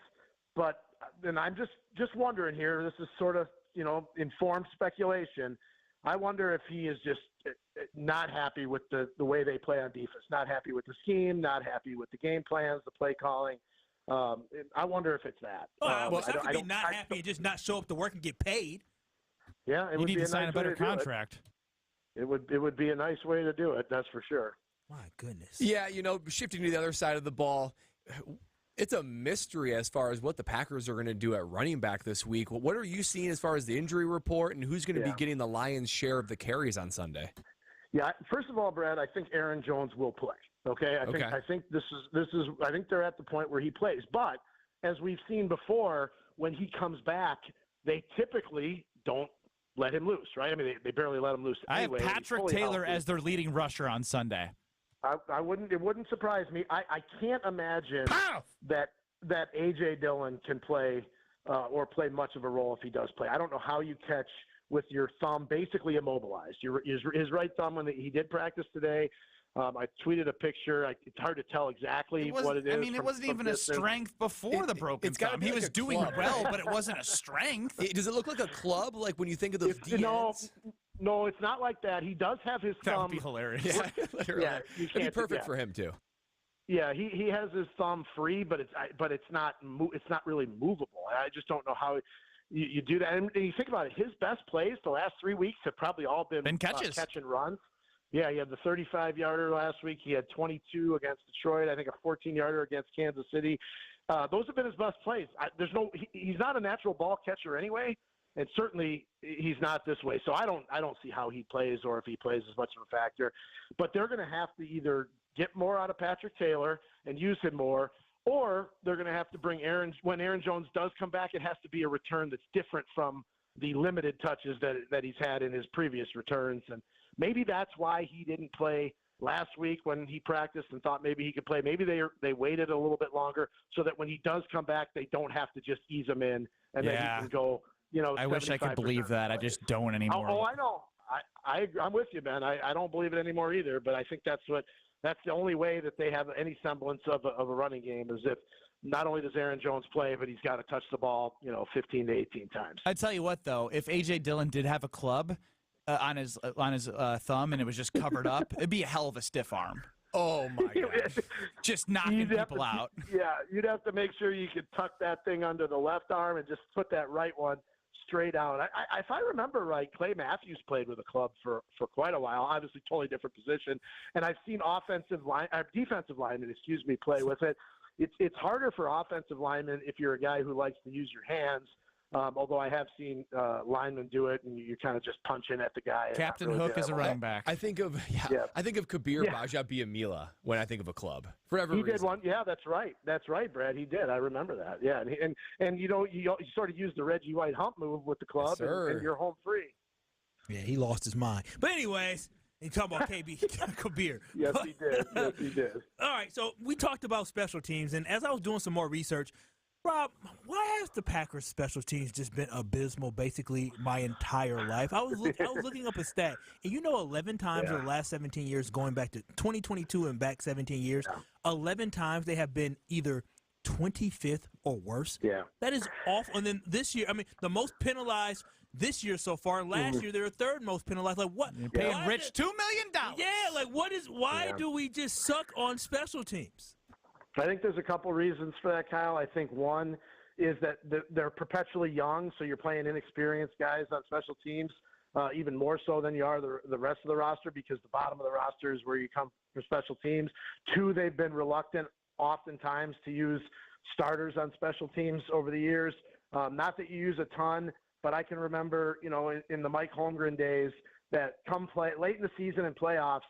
S11: But then I'm just wondering here. This is sort of informed speculation. I wonder if he is just not happy with the way they play on defense, not happy with the scheme, not happy with the game plans, the play calling. I wonder if it's that.
S4: Well, I be not happy and just not show up to work and get paid.
S11: Yeah, it
S1: you
S11: would
S1: need
S11: be
S1: to sign a better contract.
S11: It would be a nice way to do it. That's for sure.
S4: My goodness.
S3: Yeah, shifting to the other side of the ball, it's a mystery as far as what the Packers are going to do at running back this week. What are you seeing as far as the injury report, and who's going to be getting the lion's share of the carries on Sunday?
S11: Yeah, first of all, Brad, I think Aaron Jones will play. Okay, I think this is. I think they're at the point where he plays. But as we've seen before, when he comes back, they typically don't let him loose, right? I mean, they barely let him loose. Anyway,
S1: I have Patrick Taylor as their leading rusher on Sunday.
S11: I wouldn't. It wouldn't surprise me. I can't imagine that A.J. Dillon can play or play much of a role if he does play. I don't know how you catch with your thumb basically immobilized. His right thumb, when he did practice today, I tweeted a picture. It's hard to tell exactly what it is.
S1: I mean, it wasn't even a strength before the broken thumb. He was doing well, but it wasn't a strength.
S3: Does it look like a club, like when you think of those DNs?
S11: No, it's not like that. He does have his thumb.
S1: That would be hilarious.
S11: Yeah,
S3: it'd be perfect for him too.
S11: Yeah, he has his thumb free, but it's not really movable. I just don't know how you do that. And you think about it, his best plays the last 3 weeks have probably all been
S1: catches,
S11: catch and runs. Yeah, he had the 35-yarder last week. He had 22 against Detroit. I think a 14-yarder against Kansas City. Those have been his best plays. He's not a natural ball catcher anyway. And certainly he's not this way. So I don't see how he plays or if he plays as much of a factor. But they're going to have to either get more out of Patrick Taylor and use him more, or they're going to have to bring when Aaron Jones does come back, it has to be a return that's different from the limited touches that he's had in his previous returns. And maybe that's why he didn't play last week when he practiced and thought maybe he could play. Maybe they waited a little bit longer so that when he does come back, they don't have to just ease him in and then he can go,
S1: I wish I could believe that. I just don't anymore.
S11: Oh, I know. I'm with you, man. I don't believe it anymore either, but I think that's the only way that they have any semblance of a running game is if not only does Aaron Jones play, but he's got to touch the ball, 15 to 18 times.
S1: I tell you what, though, if A.J. Dillon did have a club on his thumb and it was just covered up, it'd be a hell of a stiff arm.
S3: Oh, my gosh.
S1: Just knocking people out.
S11: Yeah, you'd have to make sure you could tuck that thing under the left arm and just put that right one straight out. If I remember right, Clay Matthews played with a club for quite a while, obviously totally different position. And I've seen defensive linemen, play with it. It's harder for offensive linemen if you're a guy who likes to use your hands. Although I have seen linemen do it, and you kind of just punch in at the guy.
S1: Captain Hook is a running back.
S3: I think of Kabir Baja-Biamila when I think of a club. For whatever reason.
S11: He did one. Yeah, that's right. That's right, Brad. He did. I remember that. Yeah, and you sort of use the Reggie White hump move with the club,
S3: yes,
S11: and you're home free.
S4: Yeah, he lost his mind. But anyways, you talking about Kabir.
S11: Yes, he did. Yes, he did.
S4: All right, so we talked about special teams, and as I was doing some more research, Rob, why has the Packers special teams just been abysmal basically my entire life? I was looking up a stat, and 11 times in the last 17 years, going back to 2022 and back 17 years, 11 times they have been either 25th or worse.
S11: Yeah.
S4: That is awful. And then this year, the most penalized this year so far, and last year they were third most penalized. Like what?
S1: You're paying Rich $2 million.
S4: Yeah, like why do we just suck on special teams?
S11: I think there's a couple reasons for that, Kyle. I think one is that they're perpetually young, so you're playing inexperienced guys on special teams, even more so than you are the rest of the roster, because the bottom of the roster is where you come for special teams. Two, they've been reluctant oftentimes to use starters on special teams over the years. Not that you use a ton, but I can remember, in the Mike Holmgren days that come play late in the season and playoffs,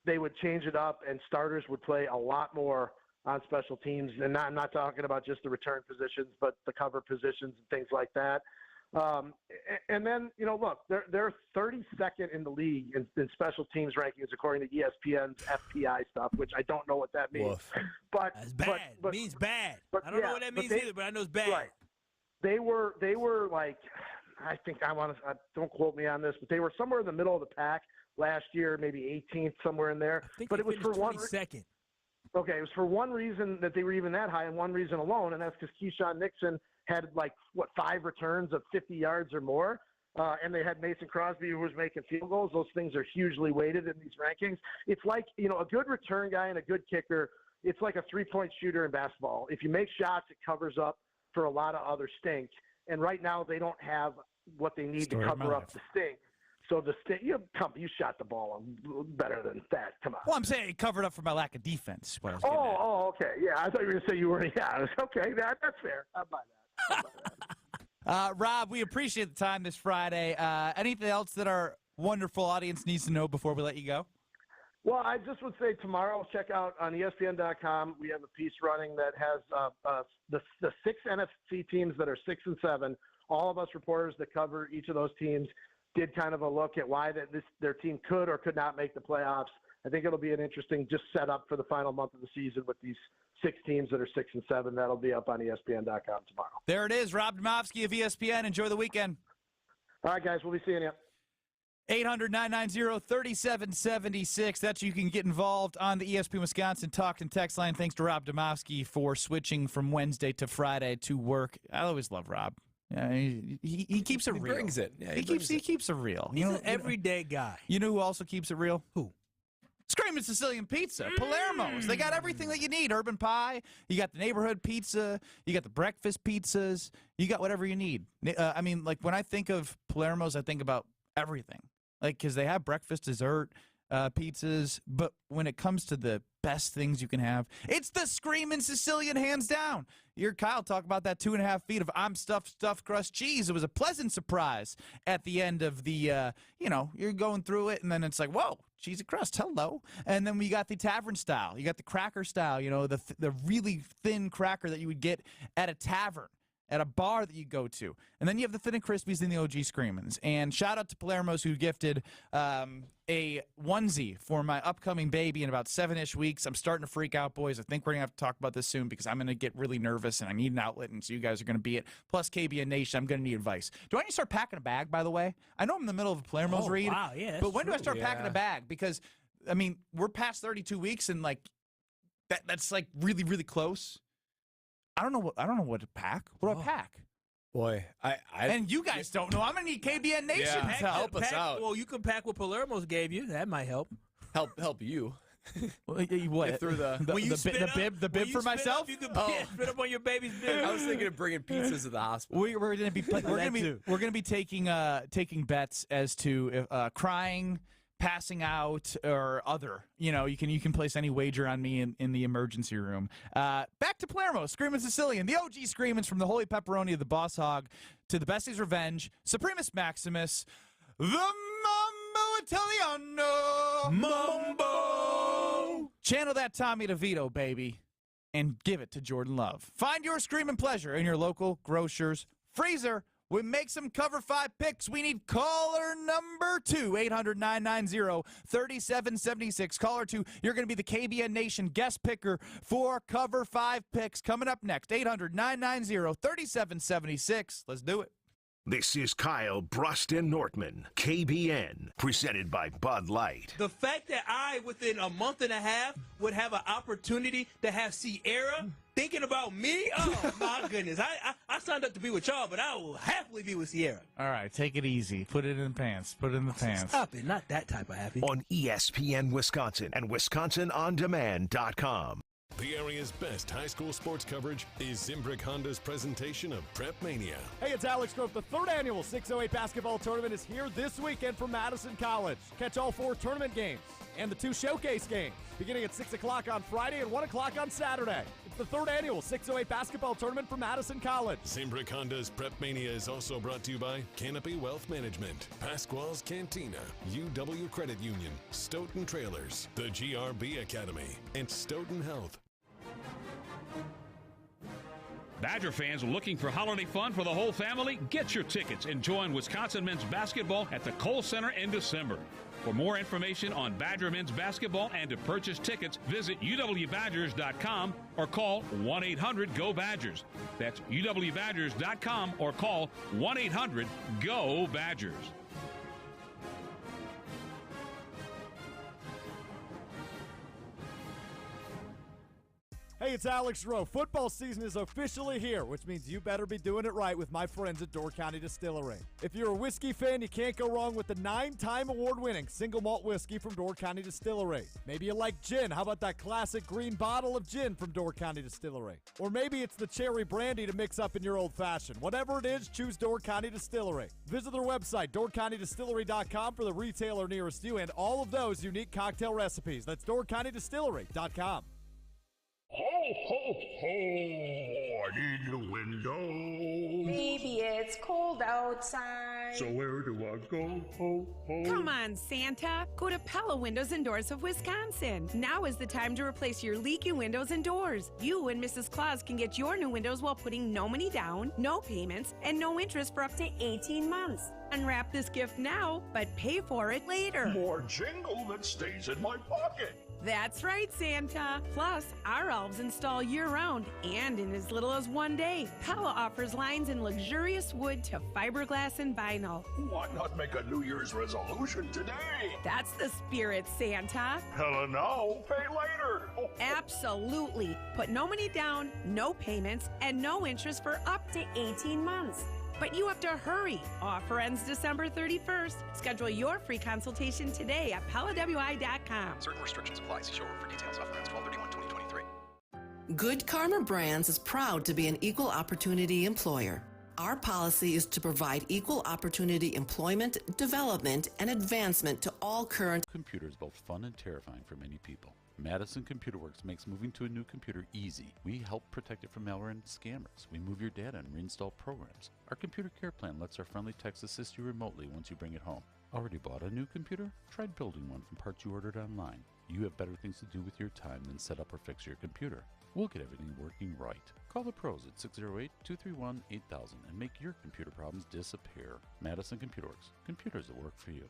S11: they would change it up and starters would play a lot more on special teams. And I'm not talking about just the return positions, but the cover positions and things like that. And then, look, they're 32nd in the league in special teams rankings according to ESPN's FPI stuff, which I don't know what that means.
S3: Woof.
S11: But
S4: that's bad. It means bad. I don't know what that means either, but I know it's bad.
S11: Right. They were like, I think don't quote me on this, but they were somewhere in the middle of the pack last year, maybe 18th, somewhere in there. But it was for
S4: 22nd.
S11: Okay, it was for one reason that they were even that high, and one reason alone, and that's because Keyshawn Nixon had 5 returns of 50 yards or more, and they had Mason Crosby who was making field goals. Those things are hugely weighted in these rankings. It's like, a good return guy and a good kicker, it's like a three-point shooter in basketball. If you make shots, it covers up for a lot of other stink, and right now they don't have what they need to cover up the stink. So you shot the ball better than that. Come on.
S1: Well, I'm saying it covered up for my lack of defense.
S11: Okay. Yeah, I thought you were going to say you were. Yeah, okay. That's fair. I'll buy that.
S1: Rob, we appreciate the time this Friday. Anything else that our wonderful audience needs to know before we let you go?
S11: Well, I just would say tomorrow, check out on ESPN.com. We have a piece running that has the 6 NFC teams that are 6 and 7. All of us reporters that cover each of those teams did kind of a look at why their team could or could not make the playoffs. I think it'll be an interesting just setup for the final month of the season with these 6 teams that are 6 and 7. That'll be up on ESPN.com tomorrow.
S1: There it is. Rob Demovsky of ESPN. Enjoy the weekend.
S11: All right, guys. We'll be seeing you.
S1: 800-990-3776. That's you can get involved on the ESPN Wisconsin talk and text line. Thanks to Rob Demovsky for switching from Wednesday to Friday to work. I always love Rob. Yeah, he keeps it real.
S3: He brings it. Yeah,
S1: he keeps it real.
S4: He's an everyday guy.
S1: You know who also keeps it real?
S4: Who?
S1: Screaming Sicilian Pizza. Palermo's. They got everything that you need. Urban pie. You got the neighborhood pizza. You got the breakfast pizzas. You got whatever you need. When I think of Palermo's, I think about everything. Because they have breakfast, dessert, pizzas. But when it comes to the best things you can have. It's the Screamin' Sicilian, hands down. You heard Kyle talk about that 2.5 feet of I'm stuffed crust cheese. It was a pleasant surprise at the end of the, you're going through it, and then it's like, whoa, cheesy crust, hello. And then we got the tavern style. You got the cracker style, the really thin cracker that you would get at a tavern, at a bar that you go to. And then you have the Thin and Crispies and the OG Screamins. And shout out to Palermo's, who gifted a onesie for my upcoming baby in about 7-ish weeks. I'm starting to freak out, boys. I think we're going to have to talk about this soon because I'm going to get really nervous and I need an outlet, and so you guys are going to be it. Plus KBN Nation, I'm going to need advice. Do I need to start packing a bag, by the way? I know I'm in the middle of a Palermo's read.
S4: Wow, yeah,
S1: but when do I start packing a bag? Because, we're past 32 weeks and, that's, really, really close. I don't know what to pack. What do I pack?
S3: Boy,
S1: and you guys don't know. I'm gonna need KBN Nation's help.
S3: Help us out.
S4: Well, you can pack what Palermo's gave you. That might help.
S3: Help you.
S1: What?
S3: Get through
S1: the bib for myself?
S4: You can spit up on your baby's bib.
S3: I was thinking of bringing pizzas to the hospital.
S1: We're gonna be taking bets as to crying, passing out, or other. You can place any wager on me in the emergency room. Back to Palermo, Screamin' Sicilian, the OG Screamins, from the Holy Pepperoni of the Boss Hog to the Bestie's Revenge, Supremus Maximus, the Mambo Italiano. Mambo! Channel that Tommy DeVito, baby, and give it to Jordan Love. Find your Screamin' pleasure in your local grocer's freezer. We make some cover 5 picks. We need caller number 2, 800-990-3776. Caller 2, you're going to be the KBN Nation guest picker for cover 5 picks. Coming up next, 800-990-3776. Let's do it.
S5: This is Kyle, Brust, and Nortman, KBN, presented by Bud Light.
S4: The fact that I, within a month and a half, would have an opportunity to have Sierra thinking about me, oh, my goodness. I signed up to be with y'all, but I will happily be with Sierra.
S1: All right, take it easy. Put it in the pants. Put it in the pants.
S4: Stop it. Not that type of happy.
S5: On ESPN Wisconsin and WisconsinOnDemand.com.
S7: The area's best high school sports coverage is Zimbrick Honda's presentation of Prep Mania.
S2: Hey, it's Alex Grove. The third annual 608 basketball tournament is here this weekend for Madison College. Catch all 4 tournament games and the 2 showcase games beginning at 6 o'clock on Friday and 1 o'clock on Saturday. It's the third annual 608 basketball tournament for Madison College.
S7: Zimbrick Honda's Prep Mania is also brought to you by Canopy Wealth Management, Pasquale's Cantina, UW Credit Union, Stoughton Trailers, the GRB Academy, and Stoughton Health.
S8: Badger fans looking for holiday fun for the whole family? Get your tickets and join Wisconsin men's basketball at the Kohl Center in December. For more information on Badger men's basketball and to purchase tickets, visit uwbadgers.com or call 1-800-GO-BADGERS. That's uwbadgers.com or call 1-800-GO-BADGERS.
S2: Hey, it's Alex Rowe. Football season is officially here, which means you better be doing it right with my friends at Door County Distillery. If you're a whiskey fan, you can't go wrong with the 9-time award-winning single malt whiskey from Door County Distillery. Maybe you like gin. How about that classic green bottle of gin from Door County Distillery? Or maybe it's the cherry brandy to mix up in your old-fashioned. Whatever it is, choose Door County Distillery. Visit their website, doorcountydistillery.com, for the retailer nearest you and all of those unique cocktail recipes. That's doorcountydistillery.com.
S13: Ho, ho, ho, I need a window.
S14: Baby, it's cold outside.
S13: So where do I go? Ho, ho.
S14: Come on, Santa. Go to Pella Windows and Doors of Wisconsin. Now is the time to replace your leaky windows and doors. You and Mrs. Claus can get your new windows while putting no money down, no payments, and no interest for up to 18 months. Unwrap this gift now, but pay for it later.
S13: More jingle that stays in my pocket.
S14: That's right, Santa. Plus, our elves install year-round and in as little as 1 day. Pella offers lines in luxurious wood to fiberglass and vinyl.
S13: Why not make a New Year's resolution today?
S14: That's the spirit, Santa.
S13: Pella now, pay later. Oh.
S14: Absolutely. Put no money down, no payments, and no interest for up to 18 months. But you have to hurry. Offer ends December 31st. Schedule your free consultation today at PellaWI.com.
S15: Certain restrictions apply. See showroom for details. Offer ends 12/31/2023.
S23: Good Karma Brands is proud to be an equal opportunity employer. Our policy is to provide equal opportunity employment, development, and advancement to all current.
S16: Computer is both fun and terrifying for many people. Madison Computer Works makes moving to a new computer easy. We help protect it from malware and scammers. We move your data and reinstall programs. Our computer care plan lets our friendly techs assist you remotely once you bring it home. Already bought a new computer? Tried building one from parts you ordered online. You have better things to do with your time than set up or fix your computer. We'll get everything working right. Call the pros at 608-231-8000 and make your computer problems disappear. Madison Computer Works. Computers that work for you.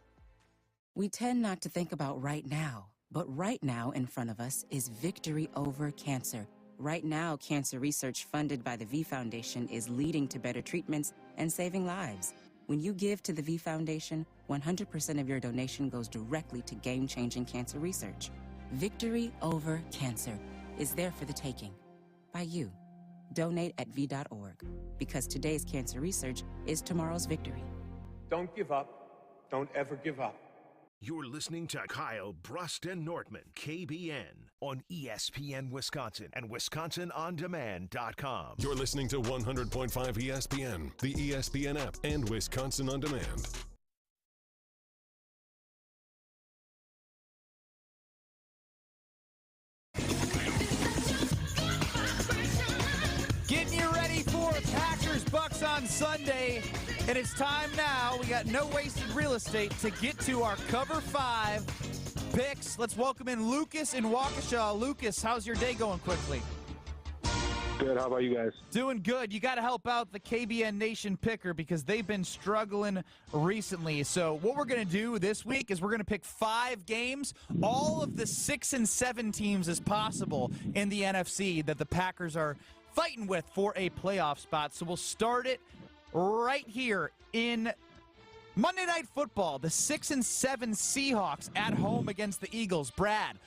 S17: We tend not to think about right now, but right now in front of us is victory over cancer. Right now, cancer research funded by the V Foundation is leading to better treatments and saving lives. When you give to the V Foundation, 100% of your donation goes directly to game-changing cancer research. Victory over cancer is there for the taking by you. Donate at V.org, because today's cancer research is tomorrow's victory.
S18: Don't give up. Don't ever give up.
S5: You're listening to Kyle, Brust, and Nortman, KBN, on ESPN Wisconsin and WisconsinOnDemand.com.
S19: You're listening to 100.5 ESPN, the ESPN app, and Wisconsin On Demand.
S1: Getting you ready for Packers-Bucks on Sunday. And it's time now. We got no wasted real estate to get to our Cover 5 picks. Let's welcome in Lucas in Waukesha. Lucas, how's your day going quickly?
S20: Good. How about you guys?
S1: Doing good. You got to help out the KBN Nation picker because they've been struggling recently. So what we're going to do this week is we're going to pick 5 games, all of the 6 and 7 teams as possible in the NFC that the Packers are fighting with for a playoff spot. So we'll start it right here in Monday Night Football. The 6 and 7 Seahawks at home against the Eagles. Brad,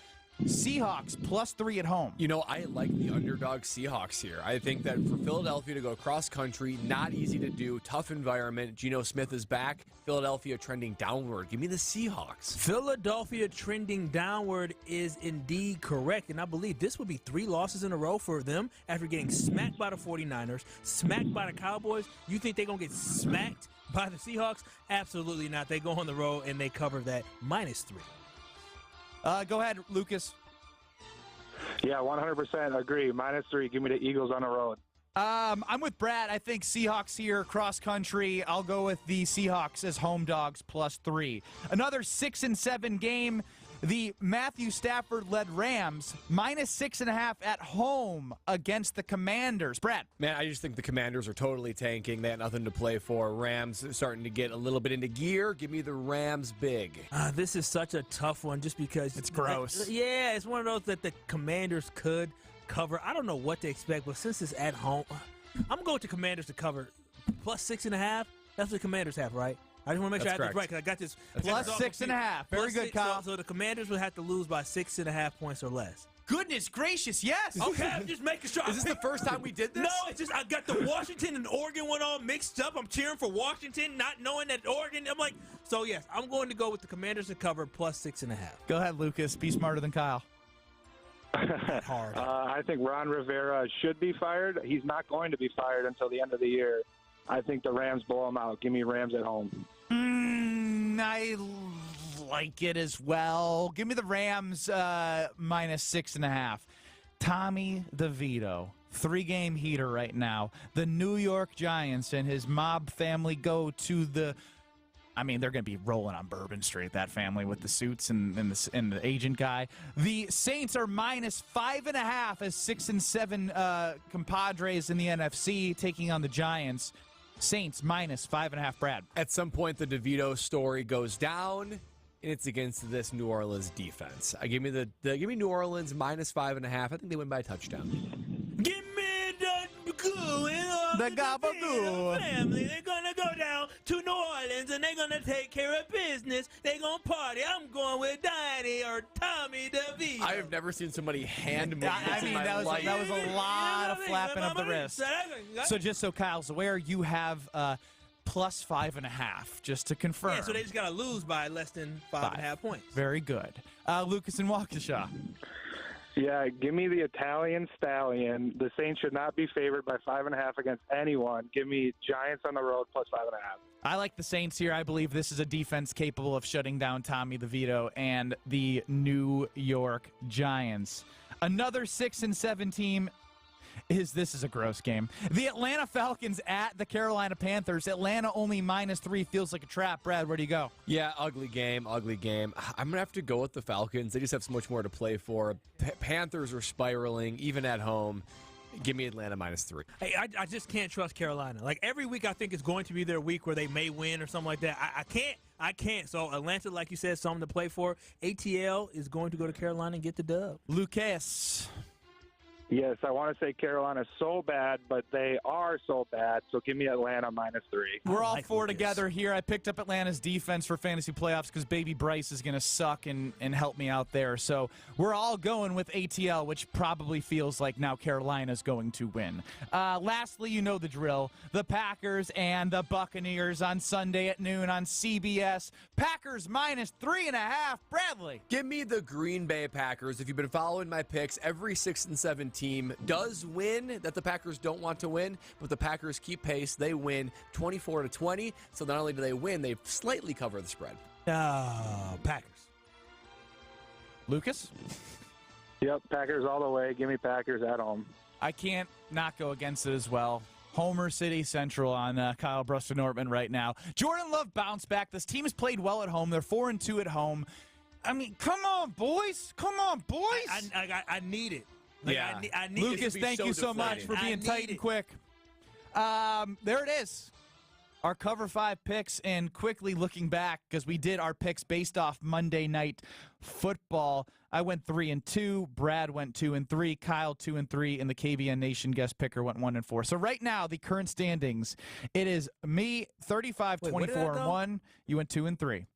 S1: Seahawks +3 at home.
S3: You know, I like the underdog Seahawks here. I think that for Philadelphia to go cross country, not easy to do, tough environment. Geno Smith is back. Philadelphia trending downward. Give me the Seahawks.
S4: Philadelphia trending downward is indeed correct, and I believe this would be 3 losses in a row for them after getting smacked by the 49ers, smacked by the Cowboys. You think they're going to get smacked by the Seahawks? Absolutely not. They go on the road and they cover that -3.
S1: Go ahead, Lucas.
S20: Yeah, 100% agree. -3. Give me the Eagles on the road.
S1: I'm with Brad. I think Seahawks here, cross country. I'll go with the Seahawks as home dogs +3. Another 6 and 7 game. The Matthew Stafford-led Rams -6.5 at home against the Commanders. Brad.
S3: Man, I just think the Commanders are totally tanking. They had nothing to play for. Rams starting to get a little bit into gear. Give me the Rams big.
S4: This is such a tough one just because
S1: it's gross.
S4: Yeah, it's one of those that the Commanders could cover. I don't know what to expect, but since it's at home, I'm going to Commanders to cover +6.5. That's what the Commanders have, right? I just want to make sure I have this right because I got this.
S1: +6.5. Very good, Kyle.
S4: So the Commanders would have to lose by 6.5 points or less.
S1: Goodness gracious, yes.
S4: Okay, I'm just making sure.
S3: Is this the first time we did this?
S4: No, it's just I got the Washington and Oregon one all mixed up. I'm cheering for Washington, not knowing that Oregon. I'm like, so yes, I'm going to go with the Commanders to cover +6.5.
S1: Go ahead, Lucas. Be smarter than Kyle.
S4: Hard.
S20: I think Ron Rivera should be fired. He's not going to be fired until the end of the year. I think the Rams blow him out. Give me Rams at home.
S1: I like it as well. Give me the Rams -6.5. Tommy DeVito, 3-game heater right now. The New York Giants and his mob family go to the. I mean, they're going to be rolling on Bourbon Street, that family with the suits and the agent guy. The Saints are -5.5 as 6 and 7 compadres in the NFC taking on the Giants. Saints -5.5. Brad.
S3: At some point, the DeVito story goes down, and it's against this New Orleans defense. Give me give me New Orleans -5.5. I think they win by a touchdown.
S4: Give me the goo and
S1: the gabagoo
S4: family. They're gonna go down to New Orleans and they're gonna take care of business. They're gonna party. I'm going with Donnie or Tommy DeVito.
S3: I have never seen somebody hand move.
S1: I mean, that was a lot of flapping of the wrist. So just so Kyle's aware, you have +5.5, just to confirm.
S4: Yeah, so they just got to lose by less than 5.5 points.
S1: Very good. Lucas in Waukesha.
S20: Yeah, give me the Italian Stallion. The Saints should not be favored by 5.5 against anyone. Give me Giants on the road plus 5.5.
S1: I like the Saints here. I believe this is a defense capable of shutting down Tommy DeVito and the New York Giants. Another 6-7 team. This is a gross game. The Atlanta Falcons at the Carolina Panthers. Atlanta only -3 feels like a trap. Brad, where do you go?
S3: Yeah, ugly game. I'm going to have to go with the Falcons. They just have so much more to play for. Panthers are spiraling, even at home. Give me Atlanta -3.
S4: Hey, I just can't trust Carolina. Like, every week I think it's going to be their week where they may win or something like that. I can't. So Atlanta, like you said, something to play for. ATL is going to go to Carolina and get the dub.
S1: Lucas.
S20: Yes, I want to say Carolina's so bad, but they are so bad. So give me Atlanta -3.
S1: We're all four together here. I picked up Atlanta's defense for fantasy playoffs because Baby Bryce is going to suck and help me out there. So we're all going with ATL, which probably feels like now Carolina's going to win. Lastly, you know the drill. The Packers and the Buccaneers on Sunday at noon on CBS. Packers -3.5. Bradley.
S3: Give me the Green Bay Packers. If you've been following my picks, every 6-7 team does win that the Packers don't want to win, but the Packers keep pace. They win 24-20. So not only do they win, they slightly cover the spread.
S4: Packers.
S1: Lucas?
S20: Yep, Packers all the way. Give me Packers at home.
S1: I can't not go against it as well. Homer City Central on Kyle Brust and Nortman right now. Jordan Love bounced back. This team has played well at home. They're 4-2 at home. I mean, come on, boys. Come on, boys.
S4: I need it. Like,
S3: yeah.
S4: I need
S1: Lucas, thank you so much for being tight and quick. There it is. Our Cover 5 picks, and quickly looking back, because we did our picks based off Monday Night Football. I went 3-2. Brad went 2-3. Kyle 2-3, and the KBN Nation guest picker went 1-4. So right now, the current standings, it is me 35-24-1. You went 2-3.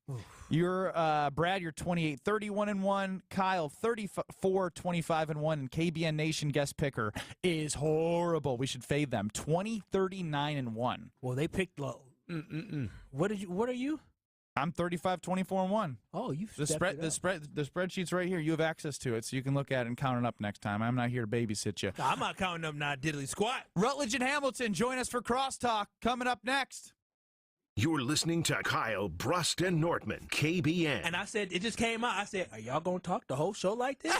S1: You're Brad. You're 28-31-1. Kyle 34-25-1, and KBN Nation guest picker is horrible. We should fade them. 20-39-1.
S4: Well, they picked low. What are you?
S1: I'm 35-24-1.
S4: Oh, you
S1: the spreadsheet's right here. You have access to it, so you can look at it and count it up next time. I'm not here to babysit you.
S4: I'm not counting up now, diddly squat.
S1: Rutledge and Hamilton, join us for Crosstalk coming up next.
S5: You're listening to Kyle Brust and Nortman, KBN.
S4: And I said, it just came out. I said, are y'all going to talk the whole show like this?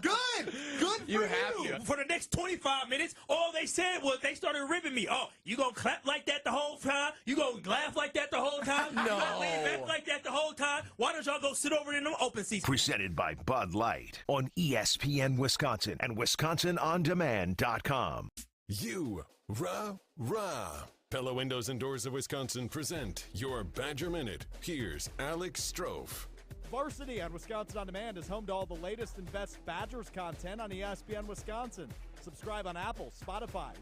S4: Good for you. For the next 25 minutes, all they said was they started ripping me. Oh, you going to clap like that the whole time? You going to laugh like that the whole time?
S3: No.
S4: You going to lean back like that the whole time? Why don't y'all go sit over in them open seats?
S5: Presented by Bud Light on ESPN Wisconsin and WisconsinOnDemand.com.
S19: Pella Windows and Doors of Wisconsin present your Badger Minute. Here's Alex Strofe.
S2: Varsity on Wisconsin On Demand is home to all the latest and best Badgers content on ESPN Wisconsin. Subscribe on Apple, Spotify,